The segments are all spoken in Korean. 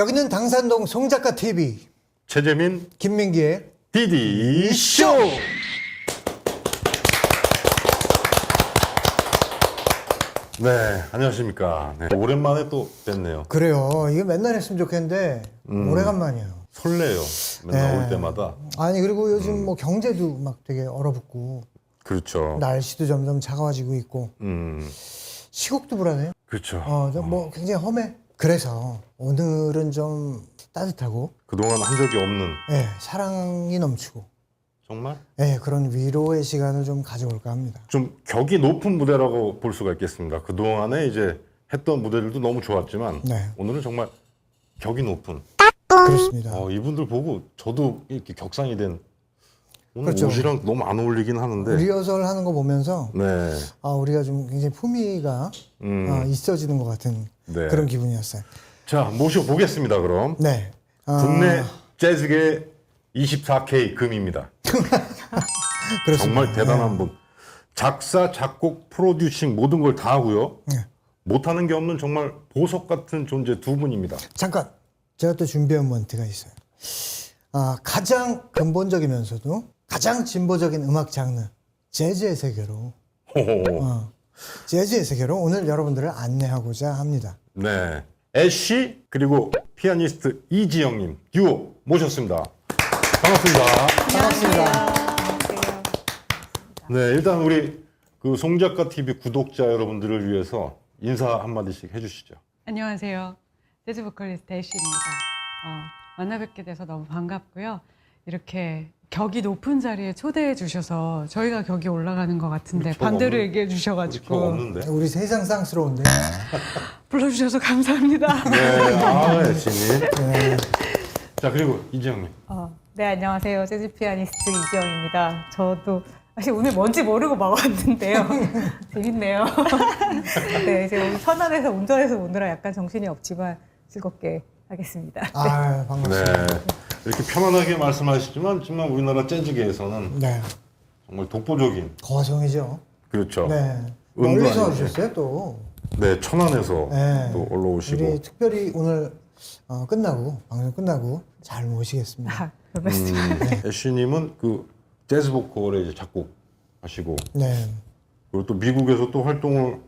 여기는 당산동 송작가 TV 최재민 김민기의 디디 쇼. 네, 안녕하십니까. 네, 오랜만에 또 뵀네요. 그래요. 이거 맨날 했으면 좋겠는데 오래간만이에요. 설레요. 맨날 네. 올 때마다. 아니 그리고 요즘 뭐 경제도 막 되게 얼어붙고 그렇죠. 날씨도 점점 차가워지고 있고 시국도 불안해요. 그렇죠. 뭐 굉장히 험해. 그래서 오늘은 좀 따뜻하고 그동안 한 적이 없는 사랑이 넘치고 정말 그런 위로의 시간을 좀 가져볼까 합니다. 좀 격이 높은 무대라고 볼 수가 있겠습니다. 그동안에 이제 했던 무대들도 너무 좋았지만 네. 오늘은 정말 격이 높은 그렇습니다. 이분들 보고 저도 이렇게 격상이 된 오늘 그렇죠. 옷이랑 너무 안 어울리긴 하는데 리허설 하는 거 보면서 네. 우리가 좀 굉장히 품위가 있어지는 것 같은 네. 그런 기분이었어요. 자, 모셔보겠습니다, 그럼. 네. 국내 재즈계 24K 금입니다. 그렇습니다. 정말 대단한 분. 작사, 작곡, 프로듀싱 모든 걸 다 하고요. 네. 못하는 게 없는 정말 보석 같은 존재 두 분입니다. 잠깐 제가 또 준비한 멘트가 있어요. 가장 근본적이면서도 가장 진보적인 음악 장르 재즈의 세계로 재즈의 세계로 오늘 여러분들을 안내하고자 합니다. 네. 애쉬 그리고 피아니스트 이지영님 듀오 모셨습니다. 반갑습니다. 반갑습니다. 네, 일단 우리 그 송작가 TV 구독자 여러분들을 위해서 인사 한마디씩 해주시죠. 안녕하세요. 재즈 보컬리스트 애쉬입니다. 만나 뵙게 돼서 너무 반갑고요. 이렇게 격이 높은 자리에 초대해 주셔서 저희가 격이 올라가는 것 같은데 반대로 얘기해 격 주셔가지고 없는데. 우리 세상 쌍스러운데. 불러주셔서 감사합니다. 네, 애쉬님. 자, 그리고 이지영님. 네, 안녕하세요. 재즈 피아니스트 이지영입니다. 저도 사실 오늘 뭔지 모르고 막 왔는데요. 재밌네요. 네, 이제 오늘 천안에서 운전해서 오느라 약간 정신이 없지만 즐겁게 하겠습니다. 반갑습니다. 네. 이렇게 편안하게 말씀하시지만 정말 우리나라 재즈계에서는 네. 정말 독보적인 거성이죠. 그렇죠. 네. 은도 멀리서 아닌데. 와주셨어요 또. 네, 천안에서 네. 또 올라오시고. 우리 특별히 오늘 끝나고 방송 끝나고 잘 모시겠습니다. 별 말씀. 애쉬님은 그 재즈 보컬에 이제 작곡하시고 네. 그리고 또 미국에서 또 활동을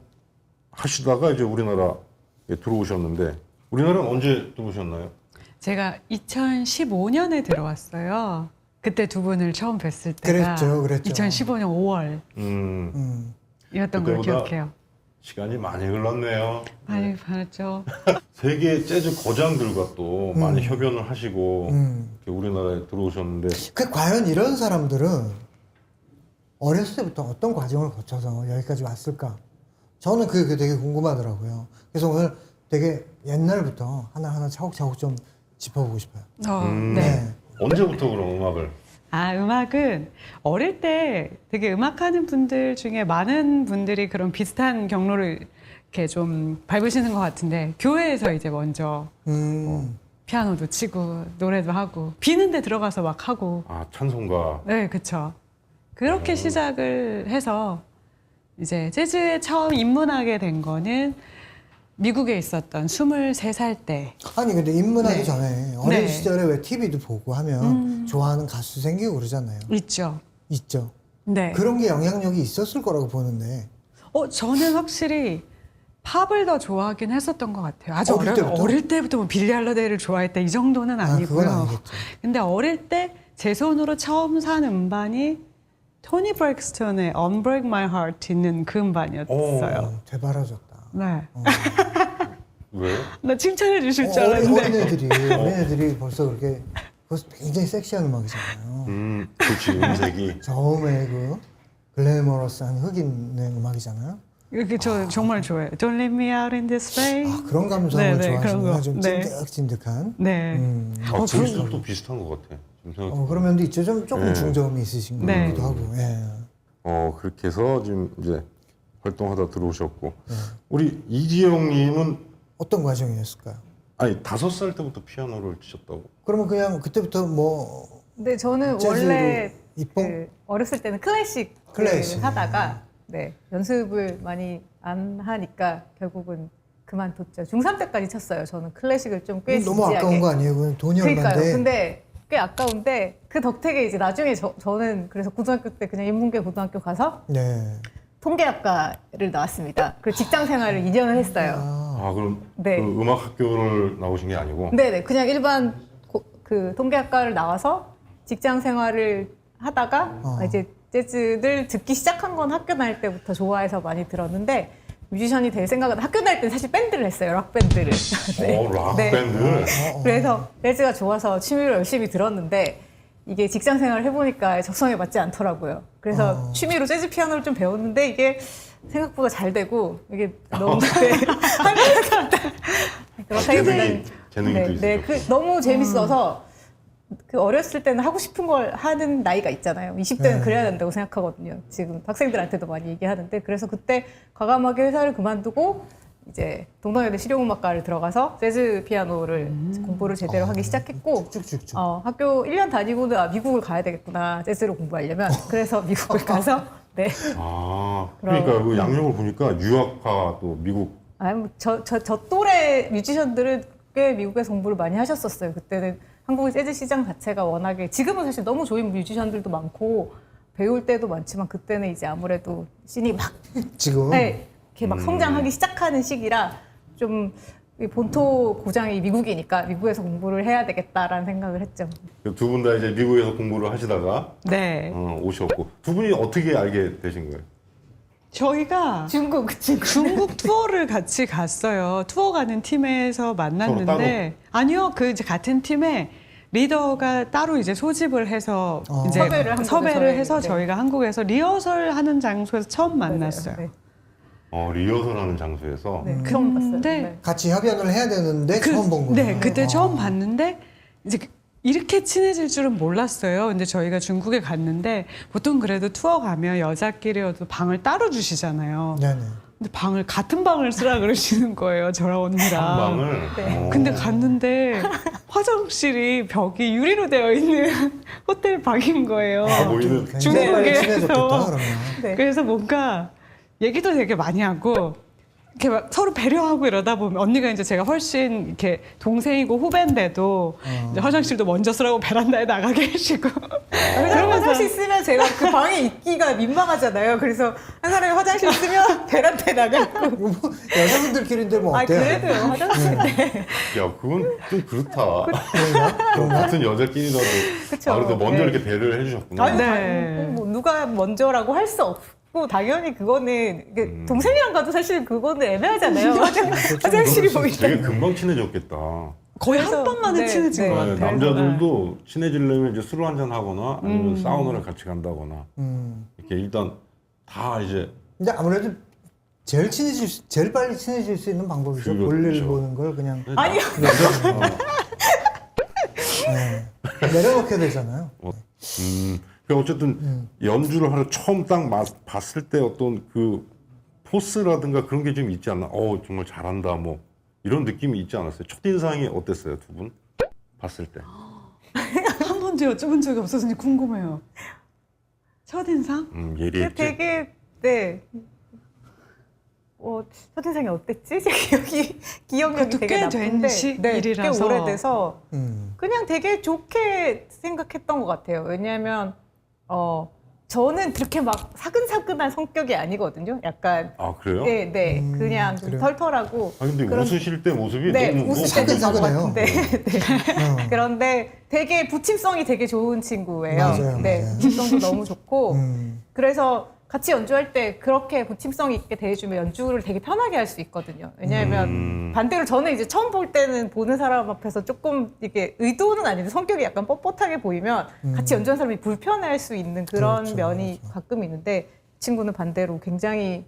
하시다가 이제 우리나라에 들어오셨는데 우리나라는 언제 들어오셨나요? 제가 2015년에 들어왔어요. 그때 두 분을 처음 뵀을 때가 그랬죠. 2015년 5월이었던 걸 그때보다 기억해요. 시간이 많이 흘렀네요. 많이 받았죠. 세계 재즈 거장들과 또 많이 협연을 하시고 이렇게 우리나라에 들어오셨는데 과연 이런 사람들은 어렸을 때부터 어떤 과정을 거쳐서 여기까지 왔을까? 저는 그게 되게 궁금하더라고요. 그래서 오늘 되게 옛날부터 하나하나 차곡차곡 좀 짚어보고 싶어요. 네. 언제부터 그럼 음악을? 음악은 어릴 때 되게 음악하는 분들 중에 많은 분들이 그런 비슷한 경로를 이렇게 좀 밟으시는 것 같은데 교회에서 이제 먼저 피아노도 치고 노래도 하고 비는데 들어가서 막 하고 찬송가. 네, 그쵸. 그렇게 시작을 해서 이제 재즈에 처음 입문하게 된 거는 미국에 있었던 23살 때. 아니 근데 입문하기 네. 전에 어린 네. 시절에 왜 TV도 보고 하면 좋아하는 가수 생기고 그러잖아요. 있죠. 있죠. 네. 그런 게 영향력이 있었을 거라고 보는데. 저는 확실히 팝을 더 좋아하긴 했었던 것 같아요. 아주 어릴 때부터? 어릴 때부터 뭐 빌리 할러데이를 좋아했다 이 정도는 그건 아니고요. 아니겠죠. 근데 어릴 때 제 손으로 처음 산 음반이 토니 브렉스턴의 Unbreak My Heart 있는 그 음반이었어요. 되바라졌다. 네. 왜? 나 칭찬해 주실 줄 알았는데. 어린애들이 벌써 그렇게 굉장히 섹시한 음악이잖아요. 그렇지, 음색이. 저음의 그 글래머러스한 흑인의 음악이잖아요. 이렇게 저 정말 좋아해요. Don't leave me out in this way. 그런 감성을 네, 그런 좋아하시는구나. 거. 좀 네. 찐득찐득한. 네. 보이스도 비슷한 것 같아. 지금 생각해보면. 그런 면도 있죠. 좀 조금 네. 중저음이 있으신 것 네. 같기도 하고. 예. 그렇게 해서 지금 이제 활동하다 들어오셨고 우리 이지영님은 어떤 과정이었을까요? 아니 5살 때부터 피아노를 치셨다고? 그러면 그냥 그때부터 뭐 근데 저는 재즈로 원래 입봉? 어렸을 때는 클래식 클래식. 하다가 연습을 많이 안 하니까 결국은 그만뒀죠. 중3 때까지 쳤어요. 저는 클래식을 좀 꽤 너무 진지하게. 아까운 거 아니에요? 그건 돈이 그러니까요. 얼마인데. 근데 꽤 아까운데 그 덕택에 이제 나중에 저는 그래서 고등학교 때 그냥 인문계 고등학교 가서 네. 통계학과를 나왔습니다. 그리고 직장 생활을 2년을 했어요. 아 그럼 네. 그 음악학교를 나오신 게 아니고 네네. 그냥 일반 그 통계학과를 나와서 직장 생활을 하다가 이제 재즈를 듣기 시작한 건 학교 다닐 때부터 좋아해서 많이 들었는데 뮤지션이 될 생각은 학교 다닐 때 사실 밴드를 했어요. 락 밴드를. 락 네. 밴드. 그래서 재즈가 좋아서 취미로 열심히 들었는데 이게 직장 생활을 해보니까 적성에 맞지 않더라고요. 그래서 취미로 재즈 피아노를 좀 배웠는데 이게 생각보다 잘 되고 이게 너무 재능이 또 있어요. 네, 너무 재밌어서 그 어렸을 때는 하고 싶은 걸 하는 나이가 있잖아요. 20대는 네. 그래야 된다고 생각하거든요. 지금 학생들한테도 많이 얘기하는데 그래서 그때 과감하게 회사를 그만두고 이제 동덕여대 실용음악과를 들어가서 재즈 피아노를 공부를 제대로 하기 시작했고 쭉쭉쭉. 학교 1년 다니고는 미국을 가야 되겠구나 재즈를 공부하려면 그래서 미국을 가서 네. 아 그러니까 그 양력을 보니까 유학파 또 미국. 아니 저 또래 뮤지션들은 꽤 미국에서 공부를 많이 하셨었어요. 그때는 한국의 재즈 시장 자체가 워낙에 지금은 사실 너무 좋은 뮤지션들도 많고 배울 때도 많지만 그때는 이제 아무래도 씬이 막 지금 네, 이렇게 막 성장하기 시작하는 시기라 좀 본토 고장이 미국이니까 미국에서 공부를 해야 되겠다라는 생각을 했죠. 두 분 다 이제 미국에서 공부를 하시다가 네. 오셨고 두 분이 어떻게 알게 되신 거예요? 저희가 중국 투어를 같이 갔어요. 투어 가는 팀에서 만났는데 아니요, 그 이제 같은 팀에 리더가 따로 이제 소집을 해서 이제 섭외를 해서 네. 저희가 한국에서 리허설 하는 장소에서 처음 만났어요. 네. 리허설하는 장소에서. 네, 처음 봤어요. 근데 네. 같이 협연을 해야 되는데 처음 본 거예요. 네, 그때 처음 봤는데 이제 이렇게 친해질 줄은 몰랐어요. 근데 저희가 중국에 갔는데 보통 그래도 투어 가면 여자끼리여도 방을 따로 주시잖아요. 네네. 근데 같은 방을 쓰라 그러시는 거예요, 저랑 언니랑. 한 방을. 네. 근데 갔는데 화장실이 벽이 유리로 되어 있는 호텔 방인 거예요. 보이는. 굉장히 빨리 중국에서. 친해졌겠다 그러면. 네. 그래서 뭔가 얘기도 되게 많이 하고 이렇게 막 서로 배려하고 이러다 보면 언니가 이제 제가 훨씬 이렇게 동생이고 후배인데도 이제 화장실도 먼저 쓰라고 베란다에 나가 계시고 왜냐면 화장실 쓰면 제가 그 방에 있기가 민망하잖아요. 그래서 한 사람이 화장실 쓰면 베란다에 나가고. 뭐 여자분들끼리인데 뭐 아 어때요? 그래도 화장실인데. 야 그건 좀 그렇다. 그런가? 같은 여자끼리라도. 그쵸. 그래도 먼저 네. 이렇게 배려를 해주셨구나. 아니, 네. 뭐 누가 먼저라고 할 수 없고 당연히 그거는 이게 동생이랑 가도 사실 그거는 애매하잖아요. 화장실이 보이다. 되게 금방 친해졌겠다. 거의 그래서, 한 번만에 네, 친해진 네. 것 네, 같아요. 남자들도 친해지려면 이제 술을 한잔 하거나 아니면 사우나를 같이 간다거나 이렇게 일단 다 이제 근데 아무래도 제일 빨리 친해질 수 있는 방법이죠. 그렇죠. 볼일 보는 걸 그냥 아니요. 내려놓게 되잖아요. 그 어쨌든 연주를 하러 처음 딱 봤을 때 어떤 그 포스라든가 그런 게 좀 있지 않나? 정말 잘한다 뭐 이런 느낌이 있지 않았어요? 첫 인상이 어땠어요, 두 분? 봤을 때. 한 번도 여쭤본 적이 없어서 궁금해요. 첫인상? 예리했지. 되게 네. 첫인상이 어땠지? 제 기억력이 그것도 되게 꽤 된 나쁜데 일이라서. 꽤 오래돼서 음. 그냥 되게 좋게 생각했던 것 같아요. 왜냐하면 저는 그렇게 막 사근사근한 성격이 아니거든요. 약간 아 그래요? 네, 그냥 좀 그래요? 털털하고. 아 근데 웃으실 때 모습이 네, 너무 웃을 때도 있는 것 사근사근해요. 같은데. 네. 그런데 되게 부침성이 되게 좋은 친구예요. 맞아요, 네, 맞아요. 부침성도 너무 좋고. 음. 그래서 같이 연주할 때 그렇게 부침성 있게 대해주면 연주를 되게 편하게 할 수 있거든요. 왜냐하면 반대로 저는 이제 처음 볼 때는 보는 사람 앞에서 조금 이게 의도는 아닌데 성격이 약간 뻣뻣하게 보이면 같이 연주하는 사람이 불편해할 수 있는 그런 그렇죠, 면이 그렇죠. 가끔 있는데 이 친구는 반대로 굉장히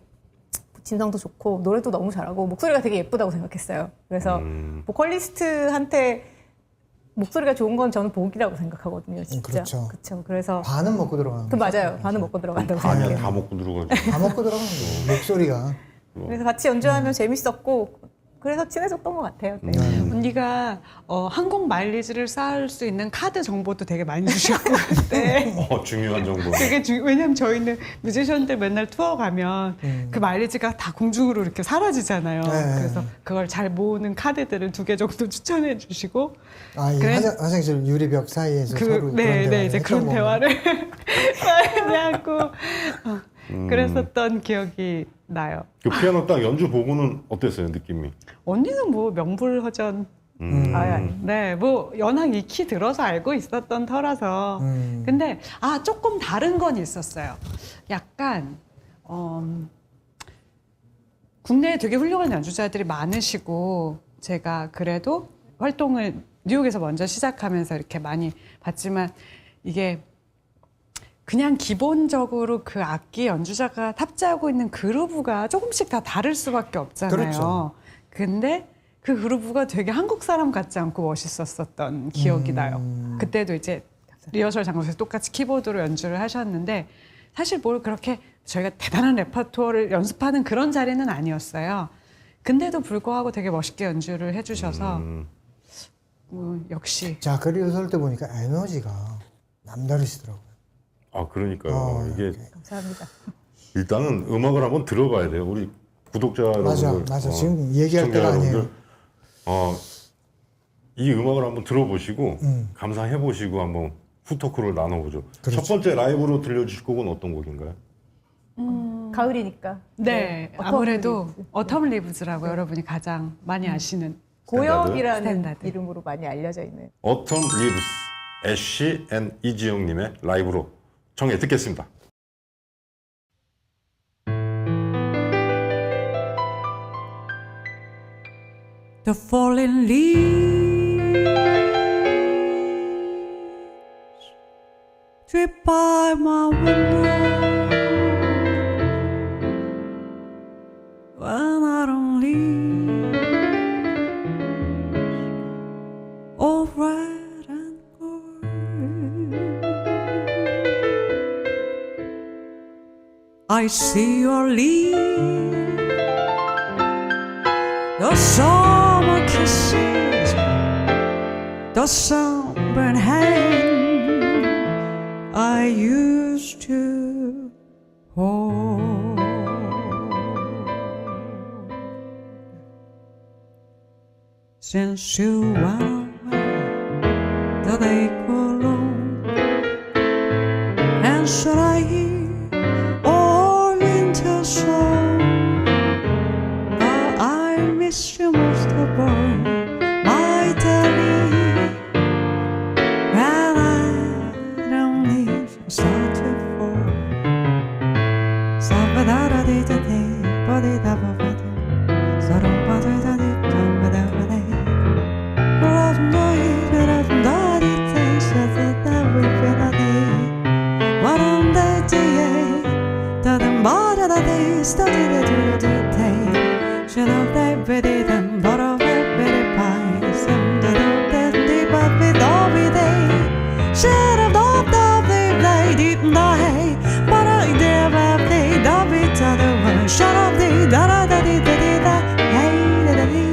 부침성도 좋고 노래도 너무 잘하고 목소리가 되게 예쁘다고 생각했어요. 그래서 보컬리스트한테 목소리가 좋은 건 저는 복이라고 생각하거든요, 진짜. 그렇죠. 그렇죠. 그래서 반은 먹고 들어가는 거죠. 맞아요. 반은 먹고 들어간다고 아니야 생각해요. 다 먹고 들어가지. 다 먹고 들어가는 거예요. 목소리가. 그래서 같이 연주하면 재밌었고 그래서 친해졌던 것 같아요. 네. 언니가 항공 마일리지를 쌓을 수 있는 카드 정보도 되게 많이 주셨고 그때 중요한 정보. 되게 왜냐면 저희는 뮤지션들 맨날 투어 가면 그 마일리지가 다 공중으로 이렇게 사라지잖아요. 네. 그래서 그걸 잘 모으는 카드들을 2개 정도 추천해 주시고 이 그래- 화장실 유리벽 사이에서 서로 그런 대화를 이제 그런 했던 대화를 많이 하고 그랬었던 기억이 나요. 그 피아노 딱 연주 보고는 어땠어요, 느낌이? 언니는 뭐 명불허전 네, 뭐 연항 익히 들어서 알고 있었던 터라서. 근데 조금 다른 건 있었어요. 약간 국내에 되게 훌륭한 연주자들이 많으시고 제가 그래도 활동을 뉴욕에서 먼저 시작하면서 이렇게 많이 봤지만 이게 그냥 기본적으로 그 악기 연주자가 탑재하고 있는 그루브가 조금씩 다 다를 수밖에 없잖아요. 그렇죠. 근데 그 그루브가 되게 한국 사람 같지 않고 멋있었었던 기억이 나요. 그때도 이제 리허설 장소에서 똑같이 키보드로 연주를 하셨는데 사실 뭘 그렇게 저희가 대단한 레퍼토어를 연습하는 그런 자리는 아니었어요. 근데도 불구하고 되게 멋있게 연주를 해주셔서 역시 자, 그 리허설 때 보니까 에너지가 남다르시더라고요. 그러니까요. 이게 감사합니다. 일단은 음악을 한번 들어봐야 돼요. 우리 구독자 여러분들. 맞아. 지금 얘기할 때가 시청자 아니에요. 여러분들, 이 음악을 한번 들어보시고 감상해 보시고 한번 후토크를 나눠보죠. 그렇죠. 첫 번째 라이브로 들려주실 곡은 어떤 곡인가요? 가을이니까. 네, 어텀 아무래도 리브스. 어텀 리브즈라고 여러분이 가장 많이 아시는 고역이라는 스탠다드. 이름으로 많이 알려져 있는. 어텀 리브스, 애쉬 앤 이지영님의 라이브로 청해 듣겠습니다. The falling leaves drip by my window when I don't leave, all red and gold. I see your leaves, the summer kisses, the sunburned hand I used to hold. Since you went away, the day grew long, and should I hear all winter song? I miss you most of all, my darling. When I don't leave, I start to fall. Sabadara-dee-da-dee, ba-dee-da-ba-ba-dee, sa-dum-ba-dee-da-dee, dum-ba-da-ba-dee. Ra-dum-da-dee-da-dum-da-dee-dee, sa-da-da-wee-ba-da-dee. Wa-dum-da-dee-dee, da-dum-ba-da-da-dee, sta-dee-da-dee-da-dee. Should have they biddy them, but of it biddy pie. Some did it, but we don't be they. Should have not done they played it in the hay. But I never played the bit of the one. Shut up, the da da da di da di da. Hey, da da di.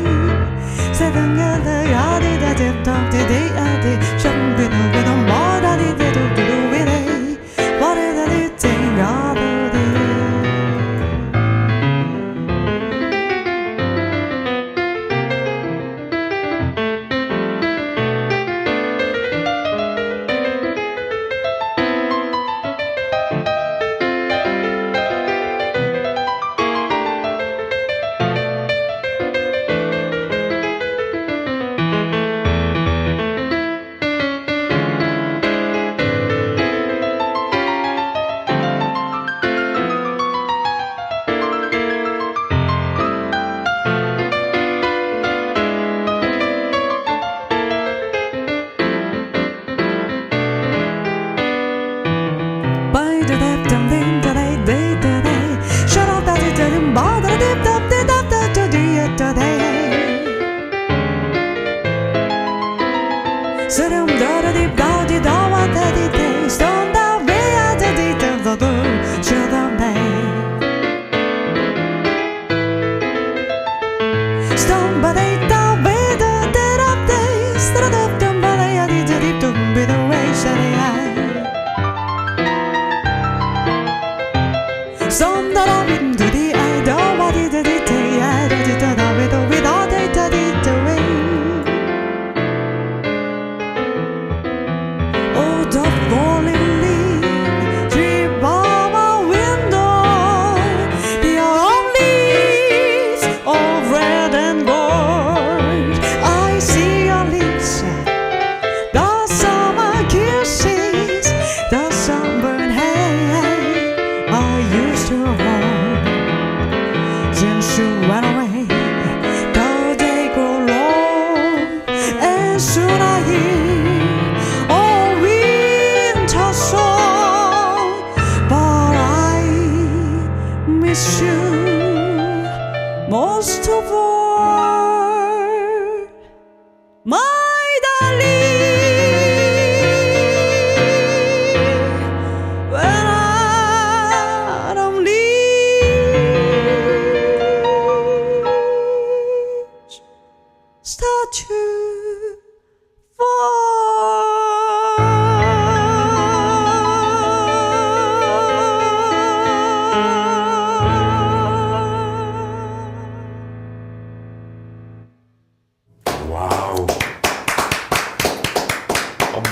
Seven gather, ya di da dip top, di di a di. Shouldn't be no good on more than it did to do with it. What is the thing of the Stone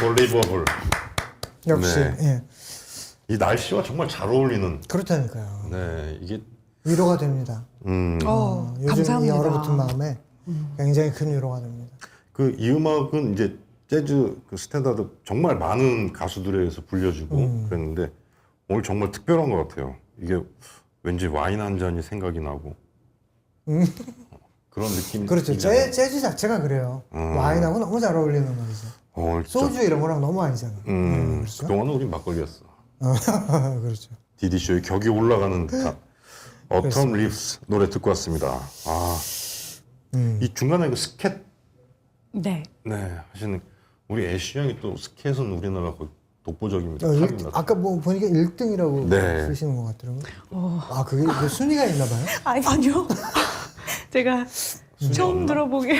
Unbelievable. 역시 네. 예. 이 날씨와 정말 잘 어울리는. 그렇다니까요. 네, 이게 위로가 됩니다. 요즘 감사합니다. 이 얼어붙은 마음에 굉장히 큰 위로가 됩니다. 그 이 음악은 이제 재즈 그 스탠다드 정말 많은 가수들에 의해서 불려주고 그랬는데 오늘 정말 특별한 것 같아요. 이게 왠지 와인 한 잔이 생각이 나고 그런 느낌이. 그렇죠. 있잖아요. 재즈 자체가 그래요. 와인하고 너무 잘 어울리는 음악이죠. 진짜. 소주 이런 거랑 너무 아니잖아. 그렇죠. 그동안은 우리 막걸리였어. 그렇죠. 디디쇼의 격이 올라가는 듯한 어텀 립스 노래 듣고 왔습니다. 이 중간에 그 스캣 네. 하시는 우리 애쉬 형이 또 스캣은 우리나라 거의 독보적입니다. 아까 뭐 보니까 1등이라고 네. 쓰시는 것 같더라고요. 아, 그게 순위가 있나 봐요? 아니요. 제가 처음 없나? 들어보긴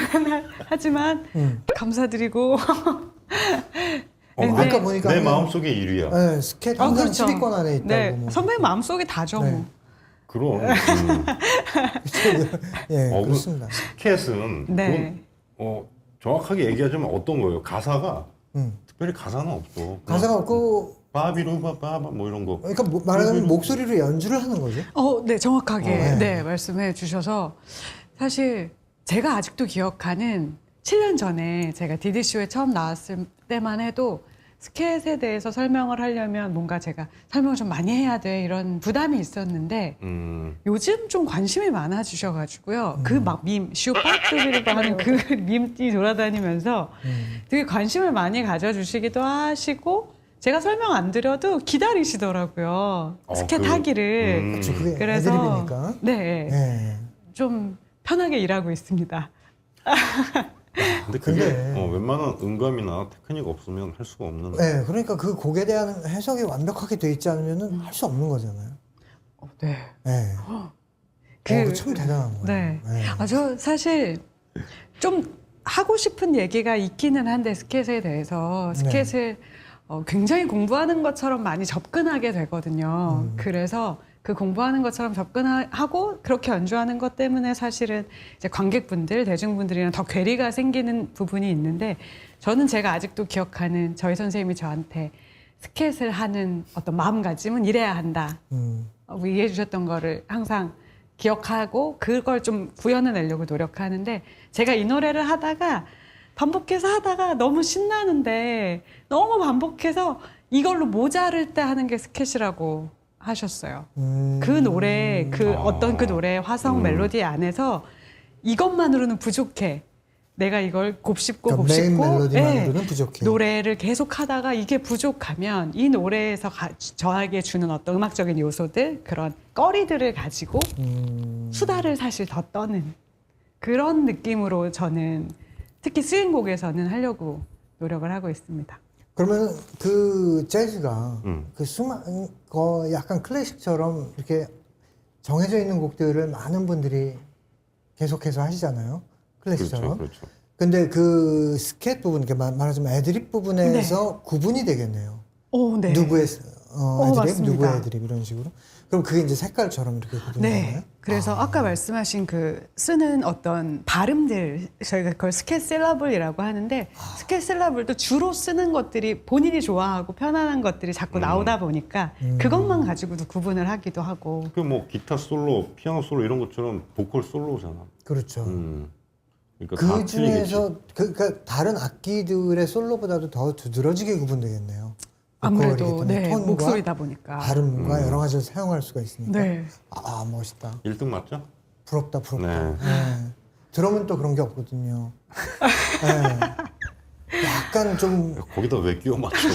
하지만 감사드리고. 네, 아까 보니까 내 마음속에 1위야. 네, 스캣 항상 10위권 안에 있다고. 네, 뭐. 선배님 마음속에 다죠. 네. 뭐. 그럼 예, 그 그렇습니다. 스캣은 네. 그건 정확하게 얘기하자면 어떤 거예요? 가사가 특별히 가사는 없어. 가사가 없고, 바비루바바바 뭐 이런 거. 그러니까 말하자면 목소리로 연주를 하는 거죠. 네, 정확하게 네. 네, 말씀해 주셔서 사실 제가 아직도 기억하는 7년 전에 제가 디디쇼에 처음 나왔을 때만 해도 스캣에 대해서 설명을 하려면 뭔가 제가 설명을 좀 많이 해야 돼 이런 부담이 있었는데 요즘 좀 관심이 많아지셔가지고요. 그 막 밈, 슈퍼뚜비르바 하는 그 밈이 돌아다니면서 되게 관심을 많이 가져주시기도 하시고 제가 설명 안 드려도 기다리시더라고요. 스캣 하기를. 그렇죠. 그게 그래서 애드립이니까. 네, 예. 좀 편하게 일하고 있습니다. 근데 그게 근데- 웬만한 음감이나 테크닉 없으면 할 수가 없는. 네, 그러니까 그 곡에 대한 해석이 완벽하게 돼 있지 않으면 할 수 없는 거잖아요. 네. 네. 그- 참 대단한 거예요. 네. 네. 저 사실 좀 하고 싶은 얘기가 있기는 한데 스캣에 대해서 스캣을 굉장히 공부하는 것처럼 많이 접근하게 되거든요. 그래서 그 공부하는 것처럼 접근하고 그렇게 연주하는 것 때문에 사실은 이제 관객분들, 대중분들이랑 더 괴리가 생기는 부분이 있는데 저는 제가 아직도 기억하는 저희 선생님이 저한테 스캣을 하는 어떤 마음가짐은 이래야 한다. 얘기해 주셨던 거를 항상 기억하고 그걸 좀 구현해내려고 노력하는데 제가 이 노래를 하다가 반복해서 하다가 너무 신나는데 너무 반복해서 이걸로 모자랄 때 하는 게 스캣이라고 하셨어요. 그 노래, 어떤 그 노래의 화성 멜로디 안에서 이것만으로는 부족해. 내가 이걸 곱씹고 그러니까 메인 곱씹고 멜로디만으로는 부족해. 노래를 계속 하다가 이게 부족하면 이 노래에서 저에게 주는 어떤 음악적인 요소들 그런 거리들을 가지고 수다를 사실 더 떠는 그런 느낌으로 저는 특히 스윙곡에서는 하려고 노력을 하고 있습니다. 그러면 그 재즈가 그 약간 클래식처럼 이렇게 정해져 있는 곡들을 많은 분들이 계속해서 하시잖아요. 클래식처럼. 그렇죠. 근데 그 스캣 부분, 이렇게 말하자면 애드립 부분에서 구분이 되겠네요. 네. 누구의 애드립, 맞습니다. 누구의 애드립 이런 식으로. 그럼 그게 이제 색깔처럼 이렇게 구분이 되나요? 네. 그래서 아까 말씀하신 그 쓰는 어떤 발음들 저희가 그걸 스캣 실러블이라고 하는데 스캣 실러블도 주로 쓰는 것들이 본인이 좋아하고 편안한 것들이 자꾸 나오다 보니까 그것만 가지고도 구분을 하기도 하고. 그 뭐 기타 솔로, 피아노 솔로 이런 것처럼 보컬 솔로잖아. 그렇죠. 그러니까 그 다 틀리겠지. 중에서 그러니까 다른 악기들의 솔로보다도 더 두드러지게 구분되겠네요. 아무래도 보컬이기 때문에 네, 톤과 목소리다 보니까. 발음과 여러 가지를 사용할 수가 있으니까. 네. 아, 멋있다. 1등 맞죠? 부럽다. 네. 네. 드럼은 또 그런 게 없거든요. 네. 약간 좀 거기다 왜 끼워 맞춰?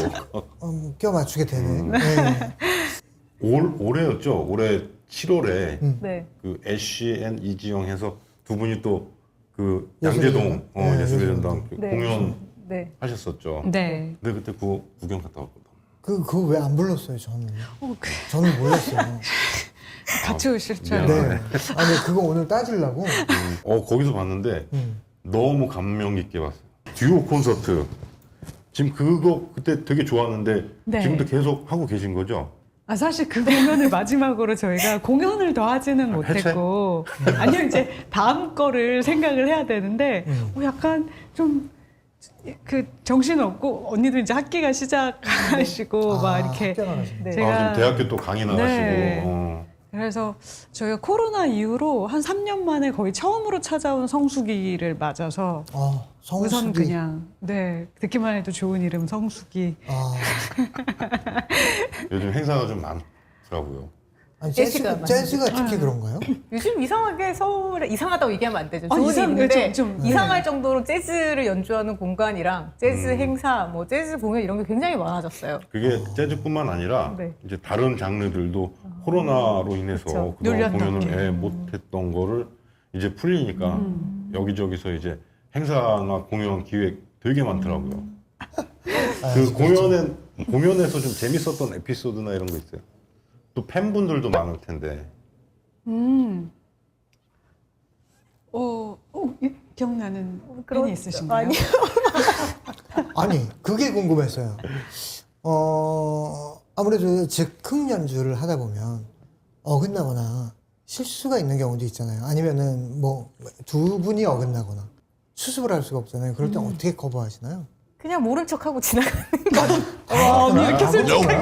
껴 맞추게 되네. 네. 올해였죠. 올해 7월에 네. 그 애쉬 앤 이지영 해서 두 분이 또 그 예술의 양재동 전당. 네, 예술의 예술의 전당 그 네. 공연 네. 하셨었죠. 네. 근데 그때 그 구경 갔다 왔거든. 그거 왜 안 불렀어요, 저는? 저는 몰랐어요. 같이 오실 줄 네. 네. 알고. 아니, 그거 오늘 따지려고. 거기서 봤는데 너무 감명 깊게 봤어요. 듀오 콘서트. 지금 그거 그때 되게 좋았는데 네. 지금도 계속 하고 계신 거죠? 사실 그 공연을 마지막으로 저희가 공연을 더 하지는 못했고 아니요 이제 다음 거를 생각을 해야 되는데 약간 좀 그 정신 없고 언니도 이제 학기가 시작하시고 막 이렇게 학교 나가시네. 네. 제가- 지금 대학교 또 강의 나가시고. 네. 그래서 저희가 코로나 이후로 한 3년 만에 거의 처음으로 찾아온 성수기를 맞아서 우선 성수기. 그냥 네 듣기만 해도 좋은 이름 성수기. 요즘 행사가 좀 많더라고요. 아니, 재즈가 재즈가 특히 그런가요? 요즘 이상하게 서울에 이상하다고 얘기하면 안 되죠. 아, 좋은 이상- 일인데 좀, 이상할 정도로 재즈를 연주하는 공간이랑 재즈 행사, 뭐 재즈 공연 이런 게 굉장히 많아졌어요. 그게 재즈뿐만 아니라 네. 이제 다른 장르들도 코로나로 인해서 그쵸. 그동안 눌렸던 공연을 게. 못했던 거를 이제 풀리니까 여기저기서 이제 행사나 공연 기획 되게 많더라고요. 그 공연에서 좀 재밌었던 에피소드나 이런 거 있어요. 또 팬분들도 많을 텐데. 기억나는 그런- 팬이 있으신가요? 아니요. 아니, 그게 궁금했어요. 아무래도 즉흥 연주를 하다 보면 어긋나거나 실수가 있는 경우도 있잖아요. 아니면은 뭐 두 분이 어긋나거나 수습을 할 수가 없잖아요. 그럴 때 어떻게 커버하시나요? 그냥 모른 척하고 지나가는 언니 이렇게 솔직하게.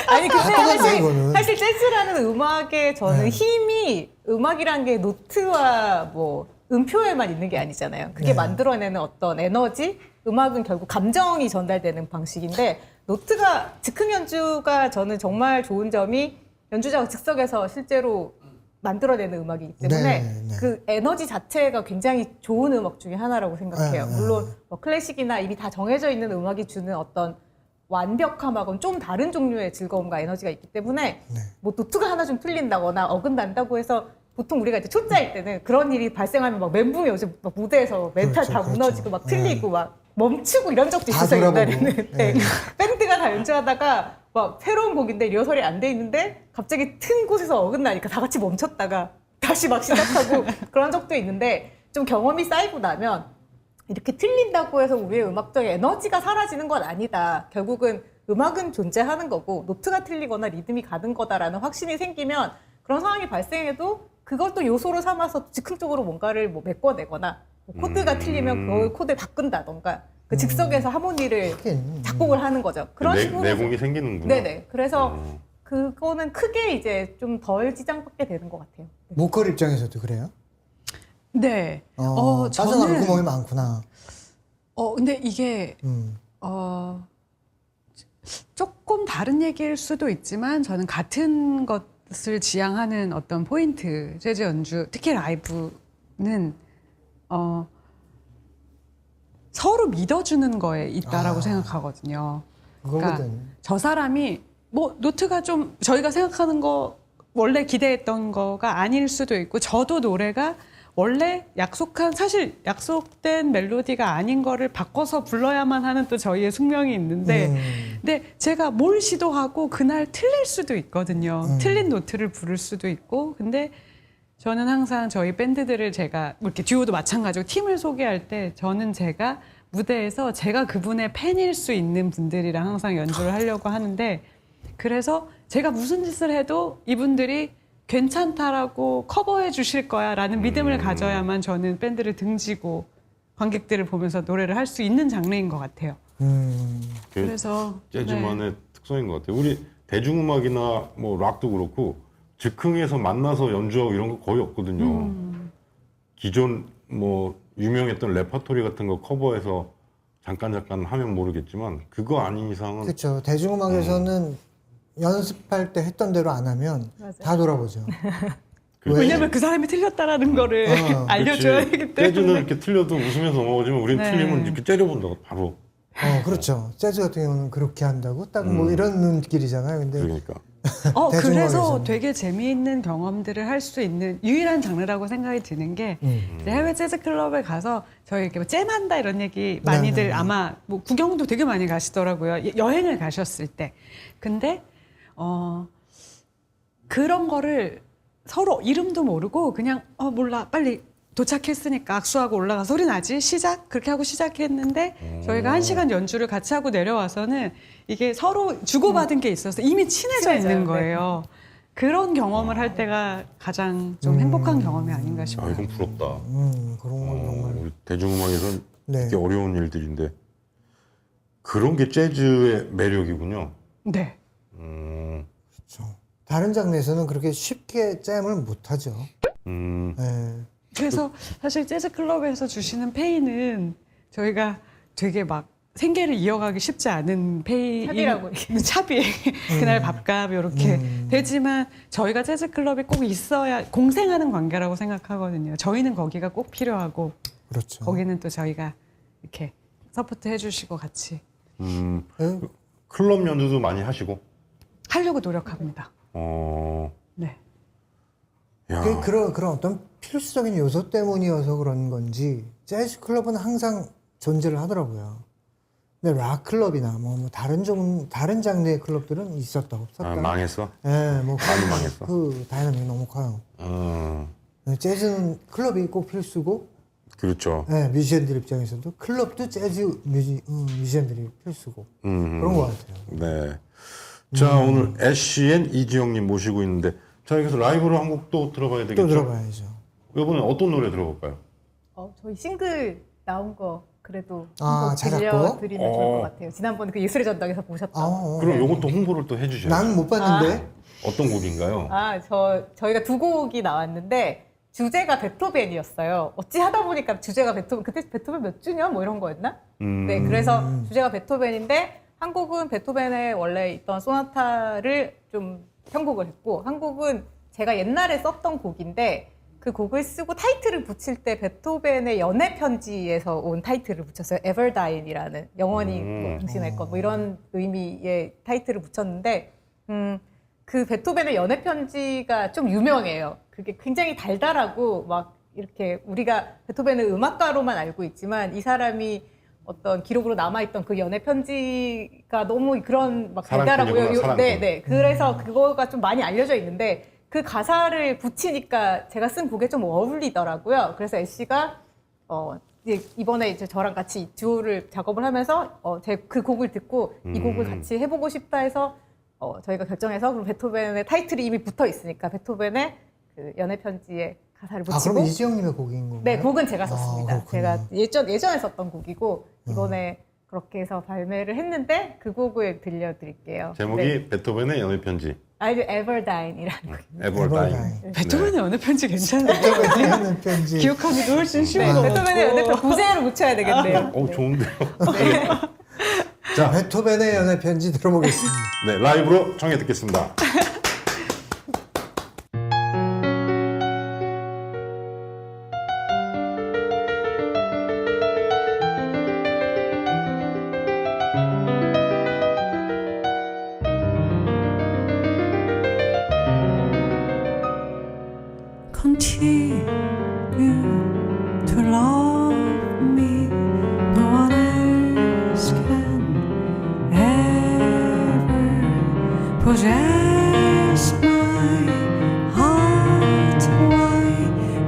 아니 근데 똑같네, 이거는. 사실 재즈라는 음악의 저는 힘이 음악이란 게 노트와 뭐 음표에만 있는 게 아니잖아요. 그게 네. 만들어내는 어떤 에너지, 음악은 결국 감정이 전달되는 방식인데 노트가 즉흥 연주가 저는 정말 좋은 점이 연주자가 즉석에서 실제로 만들어내는 음악이기 때문에 네, 네. 그 에너지 자체가 굉장히 좋은 음악 중에 하나라고 생각해요. 네, 네. 물론 뭐 클래식이나 이미 다 정해져 있는 음악이 주는 어떤 완벽함하고는 좀 다른 종류의 즐거움과 에너지가 있기 때문에 네. 뭐 노트가 하나 좀 틀린다거나 어긋난다고 해서 보통 우리가 이제 초짜일 때는 그런 일이 발생하면 막 멘붕이 요즘 막 무대에서 멘탈 그렇죠, 다 그렇죠. 무너지고 막 틀리고 막 멈추고 이런 적도 다 있었어요 돌아보고. 옛날에는. 네. 네. 밴드가 다 연주하다가 막 새로운 곡인데 리허설이 안 돼 있는데 갑자기 튼 곳에서 어긋나니까 다 같이 멈췄다가 다시 막 시작하고 그런 적도 있는데 좀 경험이 쌓이고 나면 이렇게 틀린다고 해서 우리의 음악적인 에너지가 사라지는 건 아니다. 결국은 음악은 존재하는 거고 노트가 틀리거나 리듬이 가는 거다라는 확신이 생기면 그런 상황이 발생해도 그걸 또 요소로 삼아서 즉흥적으로 뭔가를 뭐 메꿔내거나 뭐 코드가 틀리면 그걸 코드를 바꾼다던가 그 즉석에서 하모니를 하긴. 작곡을 하는 거죠. 그런 식으로 내공이 생기는구나. 네네. 그래서 그거는 크게 이제 좀 덜 지장받게 되는 것 같아요. 보컬 입장에서도 그래요? 네. 빠져나갈 구멍이 많구나. 근데 이게 음. 조금 다른 얘기일 수도 있지만 저는 같은 것을 지향하는 어떤 포인트 재즈 연주 특히 라이브는 서로 믿어주는 거에 있다라고 생각하거든요. 그러니까 그거거든. 저 사람이 뭐 노트가 좀 저희가 생각하는 거 원래 기대했던 거가 아닐 수도 있고 저도 노래가 원래 사실 약속된 멜로디가 아닌 거를 바꿔서 불러야만 하는 또 저희의 숙명이 있는데 근데 제가 뭘 시도하고 그날 틀릴 수도 있거든요. 틀린 노트를 부를 수도 있고 근데 저는 항상 저희 밴드들을 제가 뭐 이렇게 듀오도 마찬가지고 팀을 소개할 때 저는 제가 무대에서 제가 그분의 팬일 수 있는 분들이랑 항상 연주를 하려고 하는데 그래서 제가 무슨 짓을 해도 이분들이 괜찮다라고 커버해 주실 거야 라는 믿음을 가져야만 저는 밴드를 등지고 관객들을 보면서 노래를 할 수 있는 장르인 것 같아요. 그래서 재즈만의 특성인 것 같아요. 우리 대중음악이나 뭐 락도 그렇고 즉흥에서 만나서 연주하고 이런 거 거의 없거든요. 기존 뭐 유명했던 레퍼토리 같은 거 커버해서 잠깐 하면 모르겠지만 그거 아닌 이상은 그렇죠. 대중음악에서는 연습할 때 했던 대로 안 하면 맞아요. 다 돌아보죠. 그렇지. 왜냐면 그 사람이 틀렸다라는 거를 알려줘야 되기 때문에. 재즈는 이렇게 틀려도 웃으면서 넘어가지만 우리는 네. 틀리면 이렇게 째려본다고 바로. 그렇죠. 재즈 같은 경우는 그렇게 한다고 딱 뭐 이런 눈길이잖아요. 근데 그러니까. 대중음악에서는. 그래서 되게 재미있는 경험들을 할 수 있는 유일한 장르라고 생각이 드는 게 이제 해외 재즈 클럽에 가서 저희 이렇게 뭐 잼한다 이런 얘기 많이들 네네네. 아마 뭐 구경도 되게 많이 가시더라고요. 여행을 가셨을 때. 근데 그런 거를 서로 이름도 모르고 그냥 몰라 빨리 도착했으니까 악수하고 올라가 소리 나지 시작 그렇게 하고 시작했는데 저희가 1시간 연주를 같이 하고 내려와서는 이게 서로 주고받은 게 있어서 이미 친해져 친해져요. 있는 거예요. 그런 경험을 할 때가 가장 좀 행복한 경험이 아닌가 아 싶어요. 이건 부럽다. 그런 건 정말. 우리 대중음악에서는 네. 되게 어려운 일들인데 그런 게 재즈의 매력이군요. 네. 그렇죠. 다른 장르에서는 그렇게 쉽게 잼을 못하죠. 네. 그래서 사실 재즈 클럽에서 주시는 페이는 저희가 되게 막 생계를 이어가기 쉽지 않은 페이 차비라고 차비 그날 밥값 이렇게 되지만 저희가 재즈 클럽이 꼭 있어야 공생하는 관계라고 생각하거든요. 저희는 거기가 꼭 필요하고 그렇죠. 거기는 또 저희가 이렇게 서포트 해주시고 같이 네. 클럽 연주도 많이 하시고. 하려고 노력합니다. 네. 야. 그런 어떤 필수적인 요소 때문이어서 그런 건지 재즈 클럽은 항상 존재를 하더라고요. 근데 락 클럽이나 뭐 다른 장르의 클럽들은 있었다 없었다. 망했어? 네, 뭐 많이 망했어. 그 다이나믹이 너무 커요. 재즈는 클럽이 꼭 필수고, 그렇죠. 네, 뮤지션들 입장에서도 클럽도 재즈 뮤지션들이 필수고 그런 것 같아요. 네. 자, 오늘 애쉬앤 이지영님 모시고 있는데, 자, 여기서 라이브로 한 곡 또 들어봐야 되겠죠? 또 들어봐야죠. 이번에 어떤 노래 들어볼까요? 저희 싱글 나온 거 그래도 아, 한곡 자작곡? 들려드리면 좋을 것 같아요. 지난번에 그 예술의 전당에서 보셨던. 그럼 요것도 홍보를 또 해주셔야죠. 난 못 봤는데. 어떤 곡인가요? 저희가 두 곡이 나왔는데 주제가 베토벤이었어요. 어찌 하다 보니까 주제가 베토벤, 그때 베토벤 몇 주년 뭐 이런 거였나? 네, 그래서 주제가 베토벤인데 한 곡은 베토벤의 원래 있던 소나타를 좀 편곡을 했고 한 곡은 제가 옛날에 썼던 곡인데 그 곡을 쓰고 타이틀을 붙일 때 베토벤의 연애 편지에서 온 타이틀을 붙였어요. Everdyne이라는 영원히 뭐 당신의 것 뭐 이런 의미의 타이틀을 붙였는데 그 베토벤의 연애 편지가 좀 유명해요. 그게 굉장히 달달하고 막 이렇게 우리가 베토벤을 음악가로만 알고 있지만 이 사람이 어떤 기록으로 남아있던 그 연애 편지가 너무 그런 막 달달하고요. 사랑꾼이구나, 네. 그래서 그거가 좀 많이 알려져 있는데 그 가사를 붙이니까 제가 쓴 곡에 좀 어울리더라고요. 그래서 애쉬가 이번에 이제 저랑 같이 듀오를 작업을 하면서 그 곡을 듣고 이 곡을 같이 해보고 싶다 해서 저희가 결정해서 그럼 베토벤의 타이틀이 이미 붙어 있으니까 베토벤의 그 연애 편지에 가사를 붙이고. 그럼 이지영님의 곡인 건가요? 네, 곡은 제가 썼습니다. 그렇군요. 제가 예전에 썼던 곡이고 이번에 그렇게 해서 발매를 했는데 그 곡을 들려드릴게요. 제목이 네. 베토벤의 연애 편지. Everdyne이라는 곡. Everdyne. 베토벤의 연애 편지 괜찮아요. 베토벤의 연애 편지. 기억하기도 훨씬 쉬운 네, 것 베토벤의 연애 같고. 편 부제로 붙여야 되겠네요. 좋은데요. 자, 베토벤의 연애 편지 들어보겠습니다. 네, 라이브로 청해 듣겠습니다. Continue to love me. No one else can ever possess my heart. Why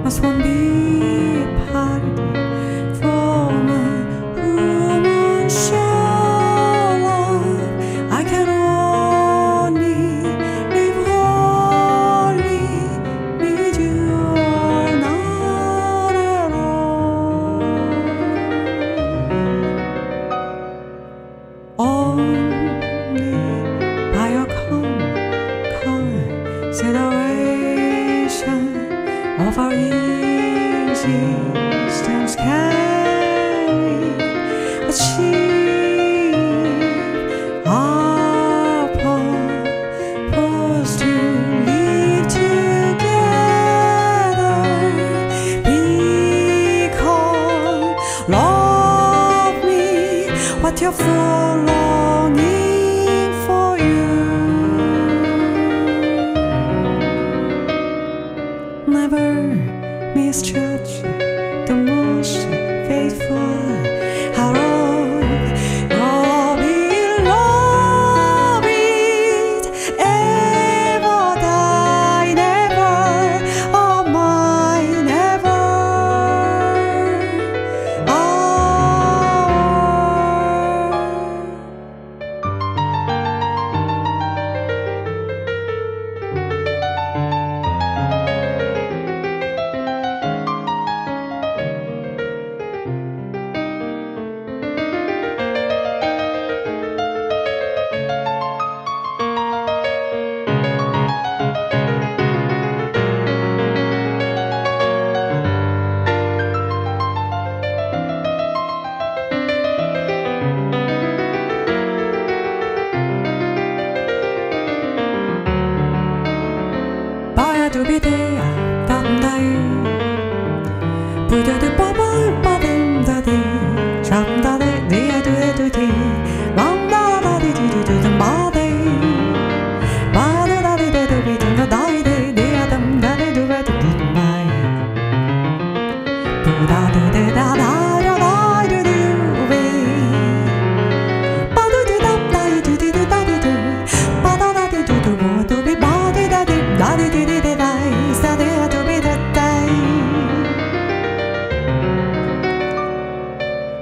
must one be apart from a human soul? I can only live wholly with you or not at all. Only by your consideration of our existence can we achieve our purpose to live together. Because love me what you're for longing for you. Never misjudge the most faithful out of your beloved. Ever die, never, oh mine, never.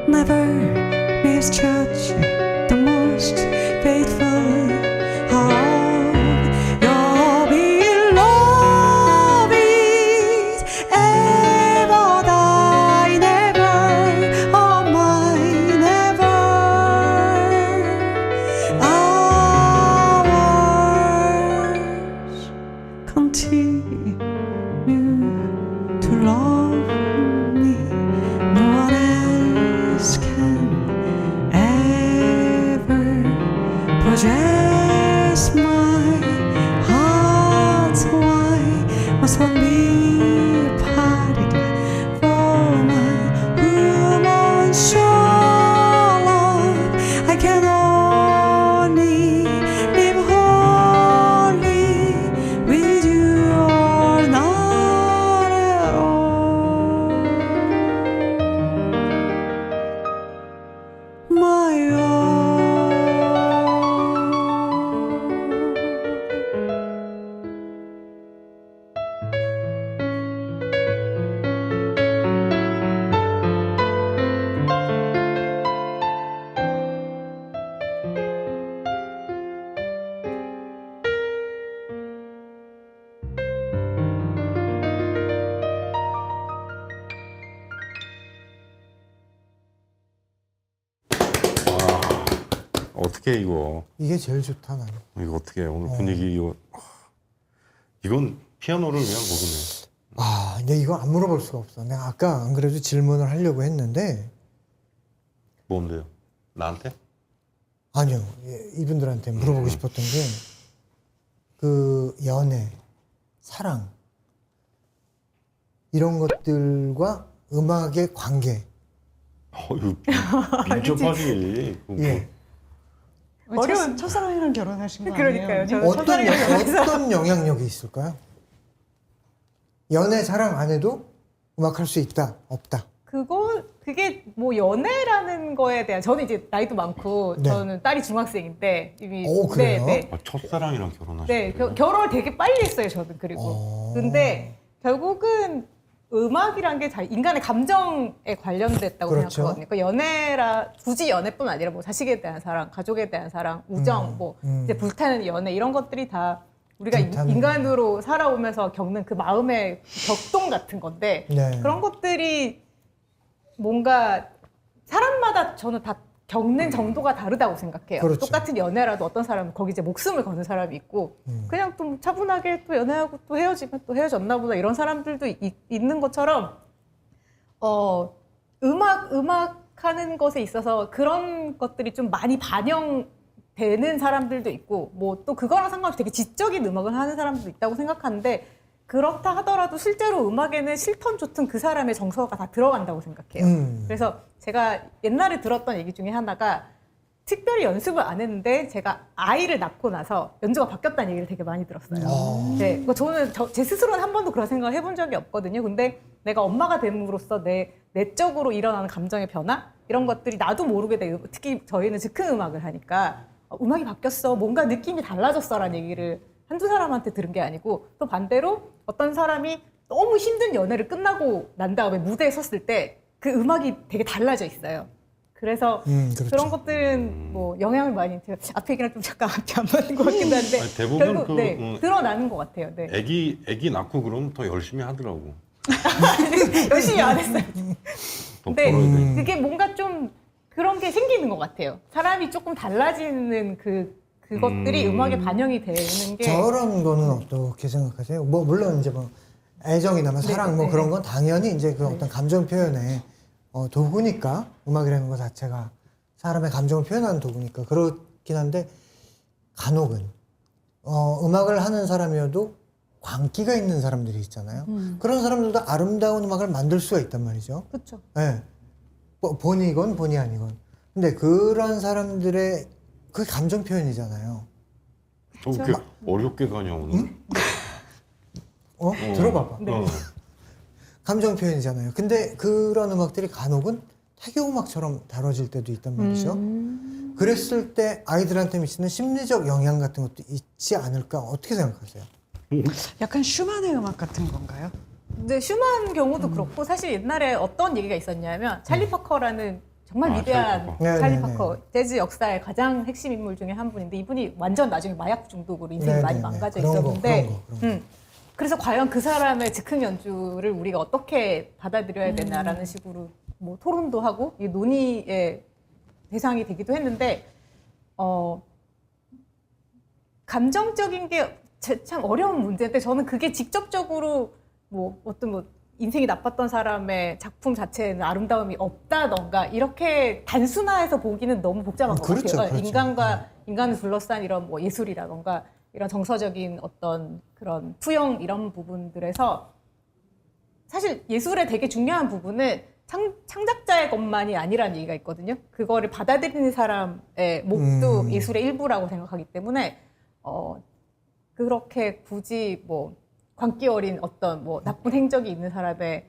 Never misjudge the most faithful of your beloved. Ever die, never, oh my, never. Ours continue to love me. No one else can ever possess my heart. Why must one be parted from a human soul? I can only live wholly with you or not at all. My own. 어떻게 이거 이게 제일 좋다 나는. 이거 어떻게 오늘 분위기 이건 피아노를 위한 곡이네. 아, 근데 이거 안 물어볼 수가 없어. 내가 아까 안 그래도 질문을 하려고 했는데 뭔데요? 나한테? 아니요, 이분들한테 물어보고 싶었던 게 그 연애, 사랑 이런 것들과 음악의 관계. 이거 민첩하지. 예. 어려운 첫사랑이랑 결혼하신 거 아니에요? 그러니까요. 저는 어떤 첫사랑이라서. 어떤 영향력이 있을까요? 연애, 사랑 안 해도 음악할 수 있다, 없다. 그게 뭐 연애라는 거에 대한 저는 이제 나이도 많고 네. 저는 딸이 중학생인데 이미 오, 그래요? 네. 첫사랑이랑 결혼하신 네, 거예요? 결혼을 되게 빨리 했어요, 저는 그리고. 근데 결국은 음악이란 게 인간의 감정에 관련됐다고 그렇죠. 생각하거든요. 그러니까 연애라 굳이 연애뿐 아니라 뭐 자식에 대한 사랑, 가족에 대한 사랑, 우정, 이제 불타는 연애 이런 것들이 다 우리가 불타는 인간으로 살아오면서 겪는 그 마음의 격동 같은 건데 네. 그런 것들이 뭔가 사람마다 저는 다 겪는 정도가 다르다고 생각해요. 그렇죠. 똑같은 연애라도 어떤 사람은 거기 이제 목숨을 거는 사람이 있고 그냥 또 차분하게 또 연애하고 또 헤어지면 또 헤어졌나 보다 이런 사람들도 있는 것처럼 음악 하는 것에 있어서 그런 것들이 좀 많이 반영되는 사람들도 있고 뭐 또 그거랑 상관없이 되게 지적인 음악을 하는 사람들도 있다고 생각하는데 그렇다 하더라도 실제로 음악에는 싫던 좋든 그 사람의 정서가 다 들어간다고 생각해요. 그래서 제가 옛날에 들었던 얘기 중에 하나가 특별히 연습을 안 했는데 제가 아이를 낳고 나서 연주가 바뀌었다는 얘기를 되게 많이 들었어요. 네, 저는 제 스스로는 한 번도 그런 생각을 해본 적이 없거든요. 근데 내가 엄마가 됨으로써 내 내적으로 일어나는 감정의 변화 이런 것들이 나도 모르게 돼요. 특히 저희는 즉흥 음악을 하니까 음악이 바뀌었어, 뭔가 느낌이 달라졌어라는 얘기를 한두 사람한테 들은 게 아니고 또 반대로 어떤 사람이 너무 힘든 연애를 끝나고 난 다음에 무대에 섰을 때 그 음악이 되게 달라져 있어요. 그래서 그렇죠. 그런 것들은 뭐 영향을 많이 제가 앞에 얘기랑 좀 잠깐 앞이 안 맞는 것 같긴 한데 아니, 대부분 결국 드러나는 것 같아요. 네. 애기 낳고 그러면 더 열심히 하더라고. 열심히 안 했어요. 더 근데 벌어야 돼. 그게 뭔가 좀 그런 게 생기는 것 같아요. 사람이 조금 달라지는 그것들이 음악에 반영이 되는 게 저런 거는 어떻게 생각하세요? 뭐 물론 이제 뭐 애정이나 뭐 사랑 뭐 네. 그런 건 당연히 이제 그 어떤 감정 표현의 도구니까 음악이라는 것 자체가 사람의 감정을 표현하는 도구니까 그렇긴 한데 간혹은 음악을 하는 사람이어도 광기가 있는 사람들이 있잖아요. 그런 사람들도 아름다운 음악을 만들 수가 있단 말이죠. 그렇죠. 예. 본이건 본이 아니건. 근데 그런 사람들의 그 감정 표현이잖아요. 이렇게 어렵게 가냐 오늘? 들어봐봐. 네. 감정 표현이잖아요. 근데 그런 음악들이 간혹은 태교 음악처럼 다뤄질 때도 있단 말이죠. 그랬을 때 아이들한테 미치는 심리적 영향 같은 것도 있지 않을까? 어떻게 생각하세요? 약간 슈만의 음악 같은 건가요? 근데 슈만 경우도 그렇고 사실 옛날에 어떤 얘기가 있었냐면 찰리 파커라는 정말 아, 위대한 찰리 파커. 찰리 네네네. 파커 재즈 역사의 가장 핵심 인물 중에 한 분인데 이분이 완전 나중에 마약 중독으로 인생이 많이 네네네. 망가져 그런 거, 있었는데 그런 거. 그래서 과연 그 사람의 즉흥 연주를 우리가 어떻게 받아들여야 되나라는 식으로 뭐 토론도 하고 이 논의의 대상이 되기도 했는데 감정적인 게 참 어려운 문제인데 저는 그게 직접적으로 뭐 어떤 뭐 인생이 나빴던 사람의 작품 자체에는 아름다움이 없다던가 이렇게 단순화해서 보기는 너무 복잡한 것 그렇죠, 같아요. 그렇죠. 인간을 둘러싼 이런 뭐 예술이라던가 이런 정서적인 어떤 그런 투영 이런 부분들에서 사실 예술의 되게 중요한 부분은 창작자의 것만이 아니라는 얘기가 있거든요. 그거를 받아들이는 사람의 몫도 예술의 일부라고 생각하기 때문에 그렇게 굳이 뭐 광기 어린 어떤 뭐 나쁜 행적이 있는 사람의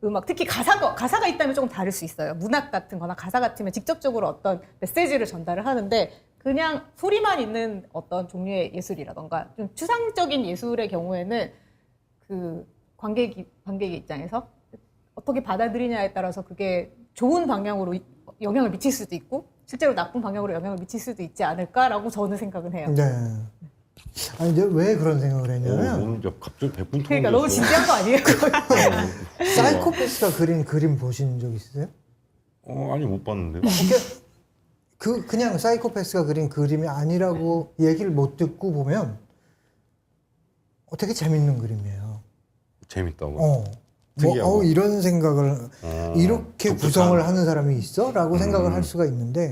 음악, 특히 가사가 있다면 조금 다를 수 있어요. 문학 같은 거나 가사 같으면 직접적으로 어떤 메시지를 전달을 하는데 그냥 소리만 있는 어떤 종류의 예술이라던가 좀 추상적인 예술의 경우에는 그 관객의 입장에서 어떻게 받아들이냐에 따라서 그게 좋은 방향으로 영향을 미칠 수도 있고 실제로 나쁜 방향으로 영향을 미칠 수도 있지 않을까라고 저는 생각은 해요. 네. 아니, 근데 왜 그런 생각을 했냐면, 오늘 갑자기 100분 그러니까 너무 진지한 거 아니에요? 사이코패스가 그린 그림 보신 적 있으세요? 아니 못 봤는데요. 그냥 사이코패스가 그린 그림이 아니라고 얘기를 못 듣고 보면 되게 재밌는 그림이에요. 재밌다고. 뭐, 이런 생각을 이렇게 독특한. 구성을 하는 사람이 있어? 라고 생각을 할 수가 있는데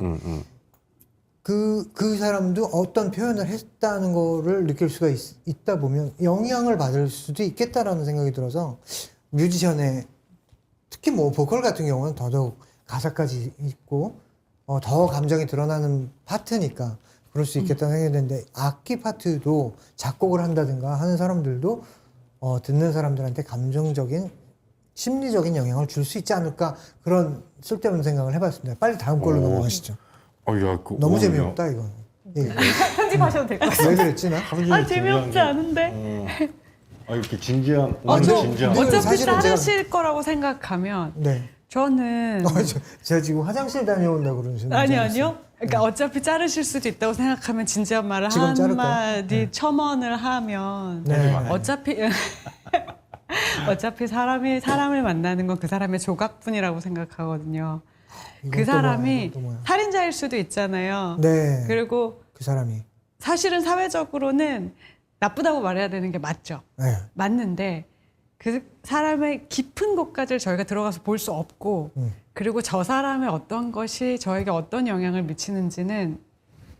그 사람도 어떤 표현을 했다는 거를 느낄 수가 있다 보면 영향을 받을 수도 있겠다라는 생각이 들어서 뮤지션의 특히 뭐 보컬 같은 경우는 더더욱 가사까지 있고 더 감정이 드러나는 파트니까 그럴 수 있겠다는 생각이 드는데 악기 파트도 작곡을 한다든가 하는 사람들도 듣는 사람들한테 감정적인 심리적인 영향을 줄 수 있지 않을까 그런 쓸데없는 생각을 해봤습니다. 빨리 다음 걸로 넘어가시죠. 너무 재미없다 이건. 편집하셔도 될 것 같아요. 왜 그랬지 나? 재미없지 않은데. 이렇게 진지한 진지한. 어차피 사실은 자르실 거라고 생각하면 네. 저는 제가 지금 화장실 다녀온다고 그러시는 아니요. 그러니까 어차피 자르실 수도 있다고 생각하면 진지한 말을 지금 자를 한마디 거예요? 첨언을 하면 네. 어차피 사람을 만나는 건 그 사람의 조각뿐이라고 생각하거든요. 그 이건 또 사람이 이건 또 뭐야. 살인자일 수도 있잖아요. 네. 그리고 그 사람이 사실은 사회적으로는 나쁘다고 말해야 되는 게 맞죠. 네. 맞는데 그 사람의 깊은 곳까지 저희가 들어가서 볼 수 없고 그리고 저 사람의 어떤 것이 저에게 어떤 영향을 미치는지는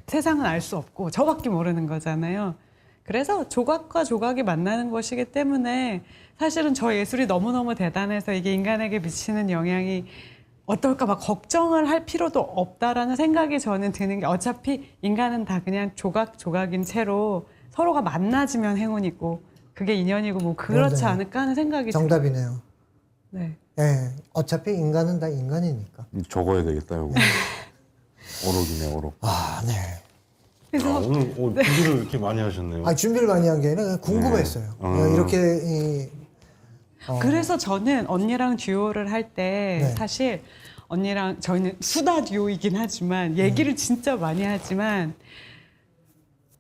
세상은 알 수 없고 저밖에 모르는 거잖아요. 그래서 조각과 조각이 만나는 것이기 때문에 사실은 저 예술이 너무너무 대단해서 이게 인간에게 미치는 영향이 어떨까 막 걱정을 할 필요도 없다라는 생각이 저는 드는 게 어차피 인간은 다 그냥 조각인 채로 서로가 만나지면 행운이고 그게 인연이고 뭐 그렇지 네. 않을까 하는 생각이 정답이네요. 네. 네. 어차피 인간은 다 인간이니까. 적어야 되겠다 이거. 어록이네 어록. 아, 네. 그래서 오늘 준비를 이렇게 많이 하셨네요. 준비를 많이 한 게 아니라 그냥 궁금했어요. 이렇게 그래서 저는 언니랑 듀오를 할 때 네. 사실 언니랑 저희는 수다 듀오이긴 하지만 얘기를 진짜 많이 하지만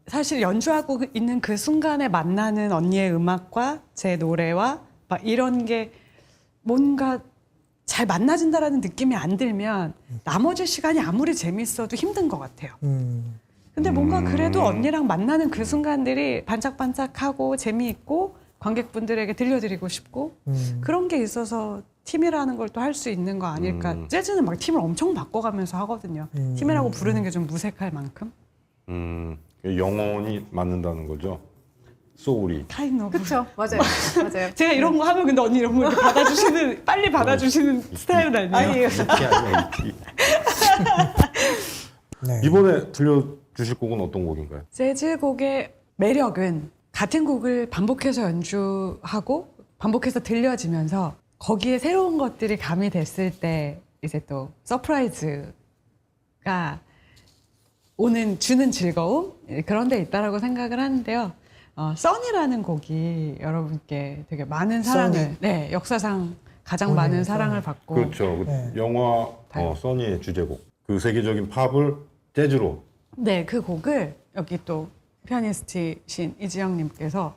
사실 연주하고 있는 그 순간에 만나는 언니의 음악과 제 노래와 막 이런 게 뭔가 잘 만나진다라는 느낌이 안 들면 나머지 시간이 아무리 재밌어도 힘든 것 같아요. 근데 뭔가 그래도 언니랑 만나는 그 순간들이 반짝반짝하고 재미있고 관객분들에게 들려드리고 싶고 그런 게 있어서 팀이라는 걸 또 할 수 있는 거 아닐까. 재즈는 막 팀을 엄청 바꿔가면서 하거든요. 팀이라고 부르는 게 좀 무색할 만큼. 영혼이 맞는다는 거죠. 소울이. kind of. 그렇죠. 맞아요. 맞아요. 제가 이런 거 하면 근데 언니 이런 거 이렇게 받아주시는 빨리 받아주시는 스타일은 아니에요. 아니에요. 이티 아니야 이티. 네. 이번에 들려주실 곡은 어떤 곡인가요? 재즈 곡의 매력은 같은 곡을 반복해서 연주하고 반복해서 들려지면서 거기에 새로운 것들이 가미됐을 때 이제 또 서프라이즈가 주는 즐거움 그런 데 있다라고 생각을 하는데요. 써니라는 곡이 여러분께 되게 많은 사랑을 써니. 네, 역사상 가장 오, 많은 네, 사랑을 받고 그렇죠. 그 네. 영화 써니의 주제곡. 그 세계적인 팝을 재즈로. 네, 그 곡을 여기 또 피아니스트신 이지영님께서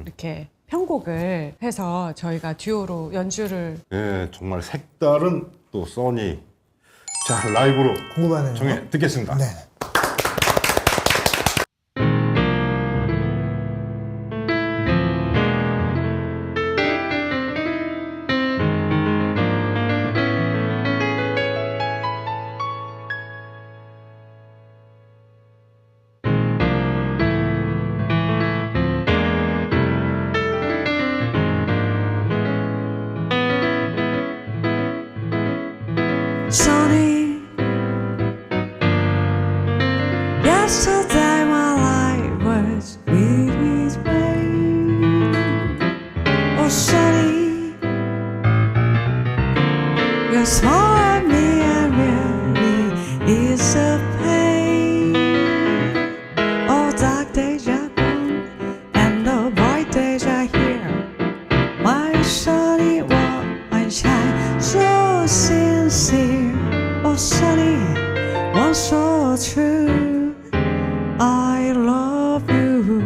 이렇게 편곡을 해서 저희가 듀오로 연주를 예, 정말 색다른 또 써니. 자, 라이브로 궁금하네요. 정해 듣겠습니다. 네. Sunny. Yesterday my life was filled with rain. Oh, sunny, your smile at me and really is a pain. Oh, dark days are gone and the bright days are here. My sunny one shine so sincere. Oh, sunny, one so true. I love you.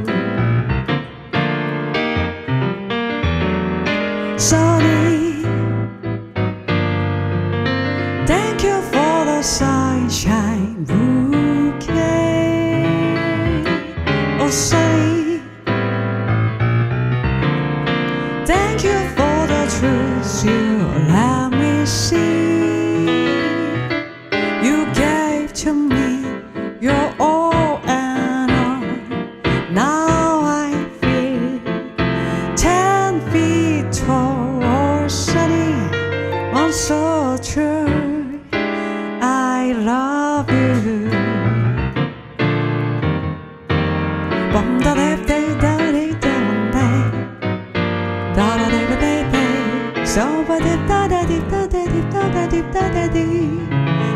Sunny, thank you for the sunshine bouquet. Oh, sunny, thank you for the truth you let me see. You gave to me your all and all. Now I feel 10 feet tall. Oh, sunny, I'm so true. I love you. Bum da da da da da da da da da da da. So ba da da da da da da da da da da da.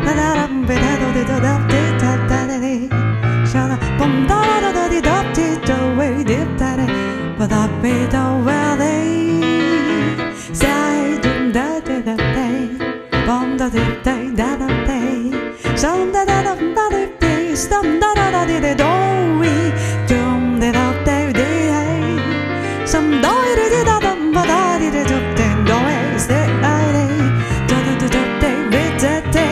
Da da da da da da da da da da da. Shut up, bum da da da da da da da way da da da. But I be the way they say da da da da. Bum da da da da da da. Some da da da da da da. Some da da da da da da. We dum da da da da. Some da da da da da da da da da. No way stay da da da da da da with da da.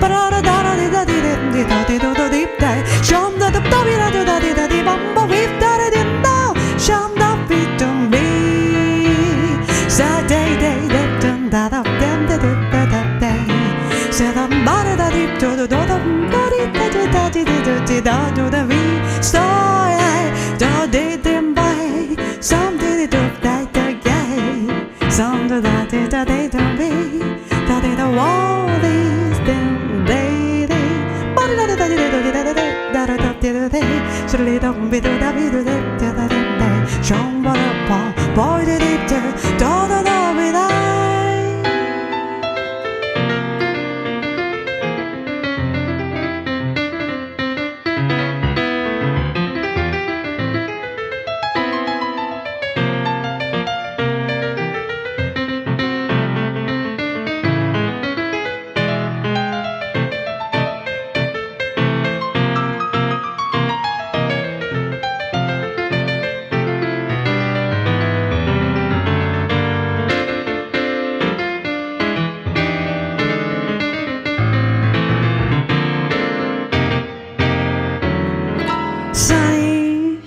But da da da da da da da da da da da da. Shum da da da da da da da da. Bum ba with da da da da. Shum da be to me. Sa day day da da da da da da da da da. Sa da ba da da da da da da da da da da da da da da da we. So I da da da bye. Some da da da da da. Some da da da da da we. Da da da all these them they they. Ba da da da da da da da da da da da da. Surely don't be da da be da da da da da. Show what up, boy did it da da da be da. Sunny,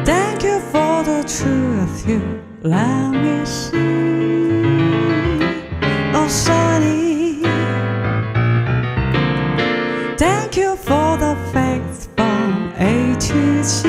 thank you for the truth you let me see. Oh, sunny, thank you for the facts from A to Z.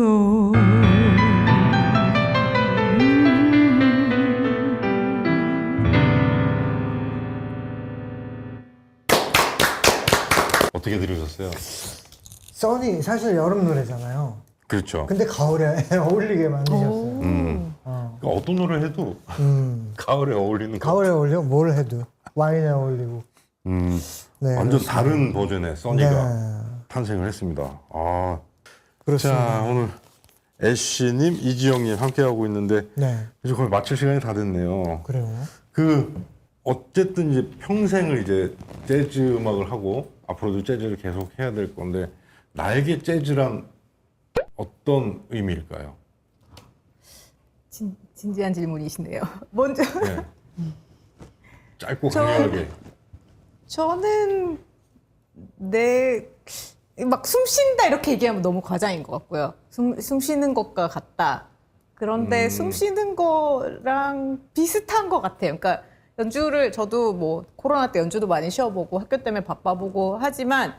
you. 어떻게 들으셨어요? 써니 사실 여름 노래잖아요. 그렇죠. 근데 가을에 어울리게 만드셨어요. 그러니까 어떤 노래 해도 가을에 어울리는 거. 가을에 어울려 뭘 해도 와인에 어울리고. 네, 완전 그렇습니다. 다른 버전의 써니가 네, 탄생을 했습니다. 아, 그렇습니다. 자 오늘 애쉬님, 이지영님 함께하고 있는데 네, 이제 거의 마칠 시간이 다 됐네요. 그래요. 그 어쨌든 이제 평생을 이제 재즈 음악을 하고 앞으로도 재즈를 계속 해야 될 건데 나에게 재즈란 어떤 의미일까요? 진지한 질문이시네요. 먼저 네. 짧고 강렬하게. 저는 막 숨 쉰다 이렇게 얘기하면 너무 과장인 것 같고요. 숨 쉬는 것과 같다. 그런데 숨 쉬는 거랑 비슷한 것 같아요. 그러니까 연주를 저도 뭐 코로나 때 연주도 많이 쉬어보고 학교 때문에 바빠보고 하지만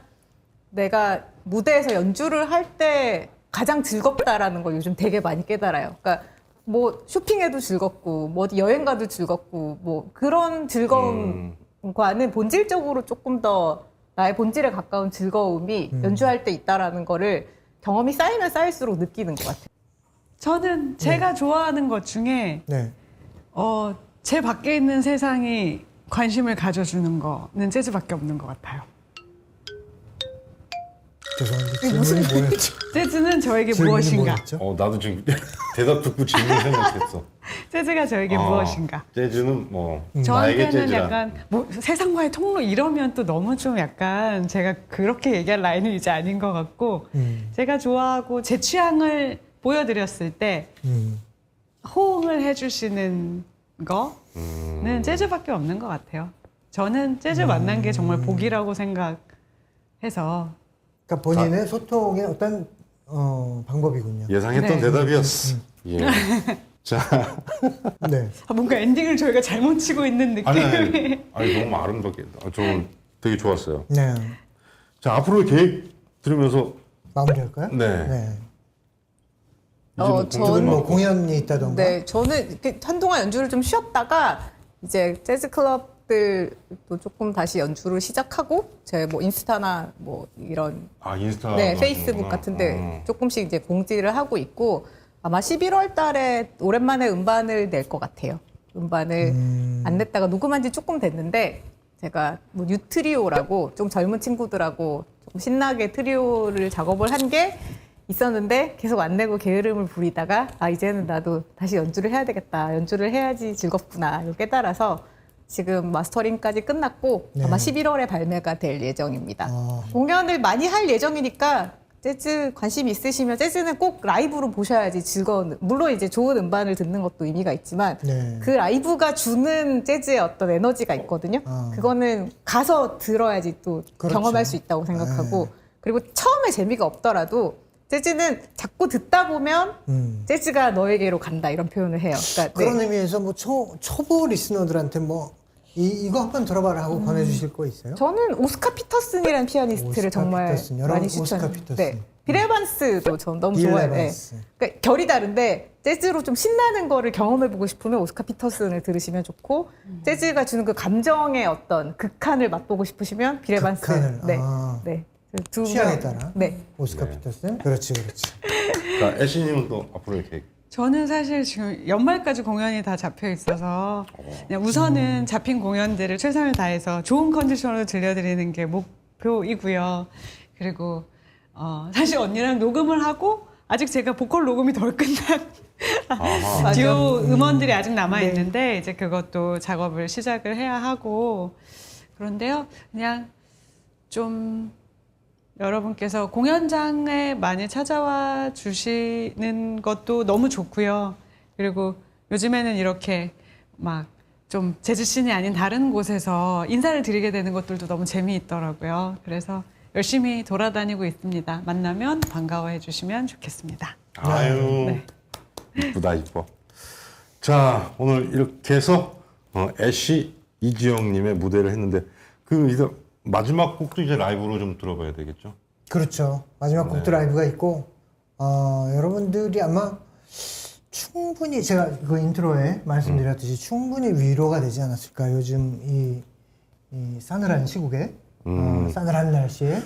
내가 무대에서 연주를 할 때 가장 즐겁다라는 걸 요즘 되게 많이 깨달아요. 그러니까 뭐 쇼핑해도 즐겁고 뭐 어디 여행 가도 즐겁고 뭐 그런 즐거움과는 본질적으로 조금 더 나의 본질에 가까운 즐거움이 연주할 때 있다라는 거를 경험이 쌓이면 쌓일수록 느끼는 것 같아요. 저는 제가 좋아하는 것 중에 네, 제 밖에 있는 세상이 관심을 가져주는 거는 재즈밖에 없는 것 같아요. 죄송한데 질문이 뭐였죠? 재즈는 저에게 질문이 무엇인가? 뭐였죠? 나도 지금 대답 듣고 질문 생각했어. 재즈가 저에게 무엇인가? 재즈는 뭐 나에게 저한테는 재즈란. 약간 뭐 세상과의 통로 이러면 또 너무 좀 약간 제가 그렇게 얘기할 라인은 이제 아닌 것 같고 제가 좋아하고 제 취향을 보여드렸을 때 호응을 해주시는 거는 재즈밖에 없는 것 같아요. 저는 재즈 만난 게 정말 복이라고 생각해서 그러니까 본인의 소통의 어떤 방법이군요. 예상했던 네. 대답이었어. 예. 자, 네, 뭔가 엔딩을 저희가 잘못 치고 있는 느낌이 아니 너무 아름답게. 저는 되게 좋았어요. 네, 자, 앞으로 계획 들으면서 마무리할까요? 네. 네. 이제 뭐 전- 공연도 뭐 많고. 공연이 있다던가. 네, 저는 이렇게 한동안 연주를 좀 쉬었다가 이제 재즈 클럽들도 조금 다시 연주를 시작하고 제 뭐 인스타나 뭐 이런 인스타. 네, 페이스북 같은데 조금씩 이제 공지를 하고 있고 아마 11월 달에 오랜만에 음반을 낼 것 같아요. 음반을 안 냈다가 녹음한 지 조금 됐는데 제가 뭐 뉴트리오라고 좀 젊은 친구들하고 좀 신나게 트리오를 작업을 한 게 있었는데 계속 안 내고 게으름을 부리다가 이제는 나도 다시 연주를 해야 되겠다. 연주를 해야지 즐겁구나. 이걸 깨달아서 지금 마스터링까지 끝났고 네. 아마 11월에 발매가 될 예정입니다. 아. 공연을 많이 할 예정이니까 재즈 관심 있으시면 재즈는 꼭 라이브로 보셔야지 즐거운 물론 이제 좋은 음반을 듣는 것도 의미가 있지만 네. 그 라이브가 주는 재즈의 어떤 에너지가 있거든요. 그거는 가서 들어야지 또 그렇죠. 경험할 수 있다고 생각하고 네. 그리고 처음에 재미가 없더라도 재즈는 자꾸 듣다 보면 재즈가 너에게로 간다 이런 표현을 해요. 그러니까 그런 네. 의미에서 뭐 초보 리스너들한테 뭐 이거 한번 들어봐라 하고 권해주실 거 있어요? 저는 오스카 피터슨이라는 피아니스트를 오스카 정말 피터슨, 여러분 많이 오스카 추천해요. 피터슨. 네. 빌 에반스도 전 너무 빌 좋아해요. 네. 에반스. 그러니까 결이 다른데 재즈로 좀 신나는 거를 경험해보고 싶으면 오스카 피터슨을 들으시면 좋고 재즈가 주는 그 감정의 어떤 극한을 맛보고 싶으시면 빌 에반스. 극한을, 네. 아. 네. 두 취향에 명. 따라. 네. 오스카 네. 피터슨. 그렇지. 자, 애쉬님은 또 앞으로의 계획. 저는 사실 지금 연말까지 공연이 다 잡혀 있어서 그냥 우선은 잡힌 공연들을 최선을 다해서 좋은 컨디션으로 들려드리는 게 목표이고요. 그리고 사실 언니랑 녹음을 하고 아직 제가 보컬 녹음이 덜 끝난 아하. 듀오 음원들이 아직 남아 있는데 이제 그것도 작업을 시작을 해야 하고 그런데요. 그냥 좀 여러분께서 공연장에 많이 찾아와 주시는 것도 너무 좋고요. 그리고 요즘에는 이렇게 막 좀 재즈씬이 아닌 다른 곳에서 인사를 드리게 되는 것들도 너무 재미있더라고요. 그래서 열심히 돌아다니고 있습니다. 만나면 반가워해 주시면 좋겠습니다. 아유, 네. 이쁘다 이뻐. 자, 오늘 이렇게 해서 애쉬 이지영님의 무대를 했는데 이제 마지막 곡도 이제 라이브로 좀 들어봐야 되겠죠. 그렇죠. 마지막 곡도 라이브가 있고 여러분들이 아마 충분히 제가 그 인트로에 말씀드렸듯이 충분히 위로가 되지 않았을까. 요즘 이 싸늘한 시국에 싸늘한 날씨에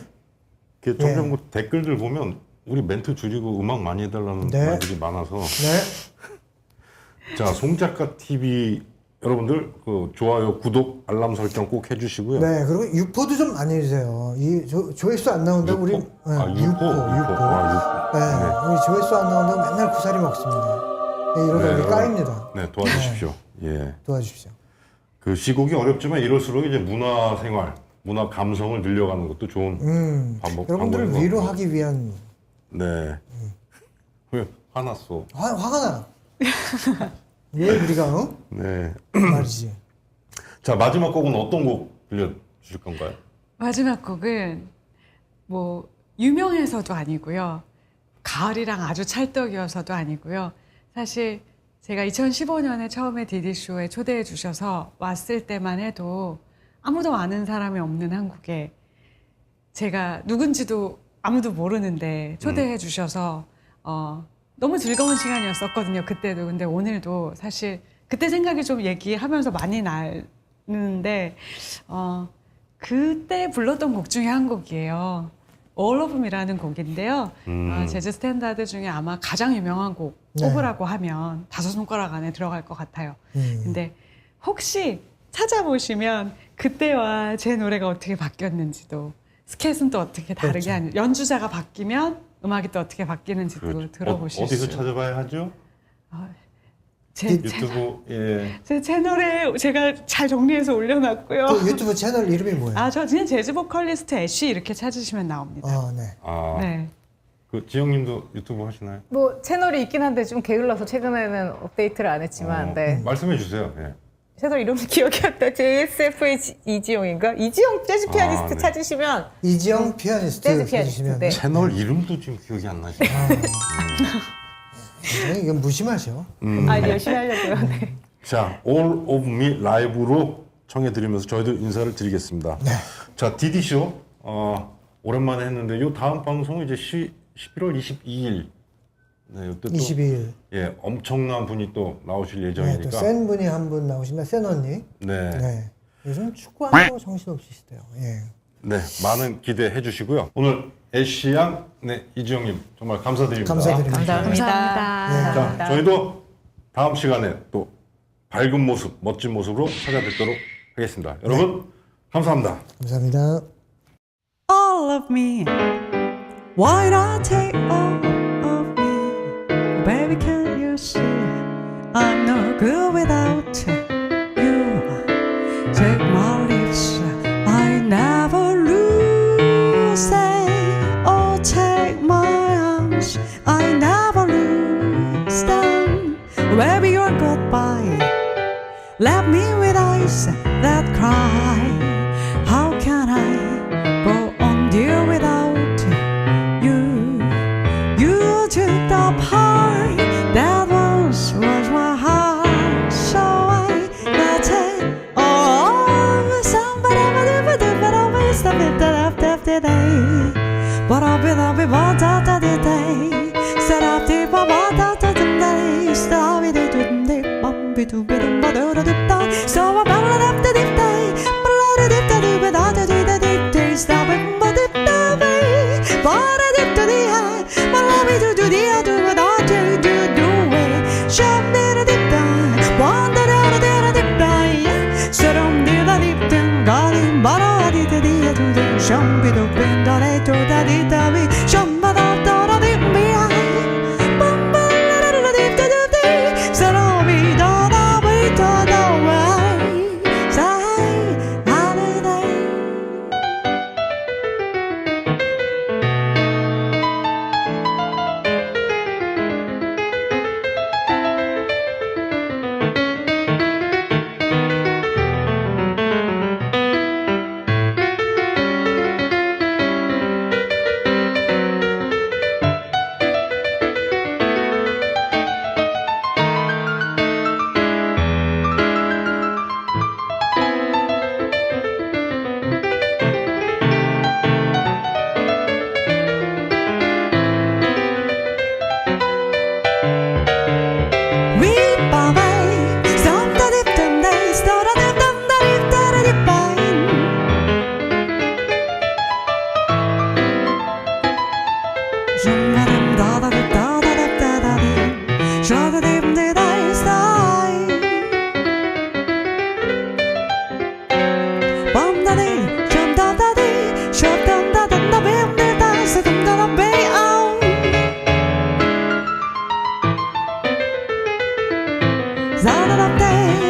그 점점 그 댓글들 보면 우리 멘트 줄이고 음악 많이 해달라는 네. 말들이 많아서. 네. 자, 송작가 TV 여러분들 그 좋아요, 구독, 알람 설정 꼭 해주시고요. 네, 그리고 유포도 좀 많이 해주세요. 이 조회수 안 나온다고 우리 유포? 유포. 네, 우리 조회수 안 나온다고 맨날 구사리 먹습니다. 네, 이러다 우리 까입니다. 네, 도와주십시오. 예. 도와주십시오. 그 시국이 어렵지만 이럴수록 이제 문화 생활, 문화 감성을 늘려가는 것도 좋은 여러분들을 방법인 것 위로하기 위한 네. 왜 화났어? 화가 나. 왜 우리가 네. 말이지. 자, 마지막 곡은 어떤 곡 들려주실 건가요? 마지막 곡은 뭐 유명해서도 아니고요. 가을이랑 아주 찰떡이어서도 아니고요. 사실 제가 2015년에 처음에 디디쇼에 초대해 주셔서 왔을 때만 해도 아무도 아는 사람이 없는 한국에 제가 누군지도 아무도 모르는데 초대해 주셔서 너무 즐거운 시간이었었거든요. 그때도. 근데 오늘도 사실 그때 생각이 좀 얘기하면서 많이 나는데 그때 불렀던 곡 중에 한 곡이에요. All of Me라는 곡인데요. 재즈 스탠다드 중에 아마 가장 유명한 곡 꼽으라고 하면 5손가락 안에 들어갈 것 같아요. 근데 혹시 찾아보시면 그때와 제 노래가 어떻게 바뀌었는지도 스케일은 또 어떻게 다르게 하는 연주자가 바뀌면 음악이 또 어떻게 바뀌는지도 그렇죠. 들어보실 어디서 수. 찾아봐야 하죠? 제 유튜브. 예. 제 채널에 제가 잘 정리해서 올려놨고요. 그 유튜브 채널 이름이 뭐예요? 저 그냥 재즈 보컬리스트 애쉬 이렇게 찾으시면 나옵니다. 네. 아, 네. 그 지영님도 유튜브 하시나요? 뭐 채널이 있긴 한데 좀 게을러서 최근에는 업데이트를 안 했지만 네. 말씀해 주세요. 예. 채널 이름 기억이 안 나. JSF의 이지영인가? 이지영 재즈 피아니스트 네. 찾으시면 이지영 피아니스트 재즈 피아니스트, 찾으시면 네. 채널 이름도 지금 기억이 안 나시네요. 이건 무심하셔. 열심히 하려고요. 네. 자, All of Me 라이브로 청해드리면서 저희도 인사를 드리겠습니다. 자, 디디쇼 오랜만에 했는데 요 다음 방송은 이제 11월 22일. 네, 이때 또 22일. 예, 엄청난 분이 또 나오실 네, 예정이니까. 또 센 분이 한 분 나오신다. 센 언니. 네. 네. 요즘 축구한다고 정신없으시대요. 예. 네, 많은 기대해 주시고요. 오늘 애쉬 양, 네, 이지영님 정말 감사드립니다. 감사드립니다. 감사합니다. 자, 저희도 다음 시간에 또 밝은 모습, 멋진 모습으로 찾아뵙도록 하겠습니다. 여러분, 감사합니다. 감사합니다. all of me. Why not take all of me? Baby, can you see? I'm no good without you. Take my lips, I never lose. Say, oh, take my arms, I never lose them. Baby, your goodbye left me with eyes that cry. How can I go on, dear, without you? You took the part that once was my heart, so I let it all. Somebody, but always the bit of the day. But I'll be the day. Set up the baba the day. Stop it, the bum be to be the mother of the day. So I ballad up the day. Blood it, the bad the day. Stop it, but the day. But I did to the eye. My love me to do the other without you do it. Show me the day. Wonder out of the day. So don't do the deep thing. Got him, but I did the other. Show me the window. Show me the sound of day.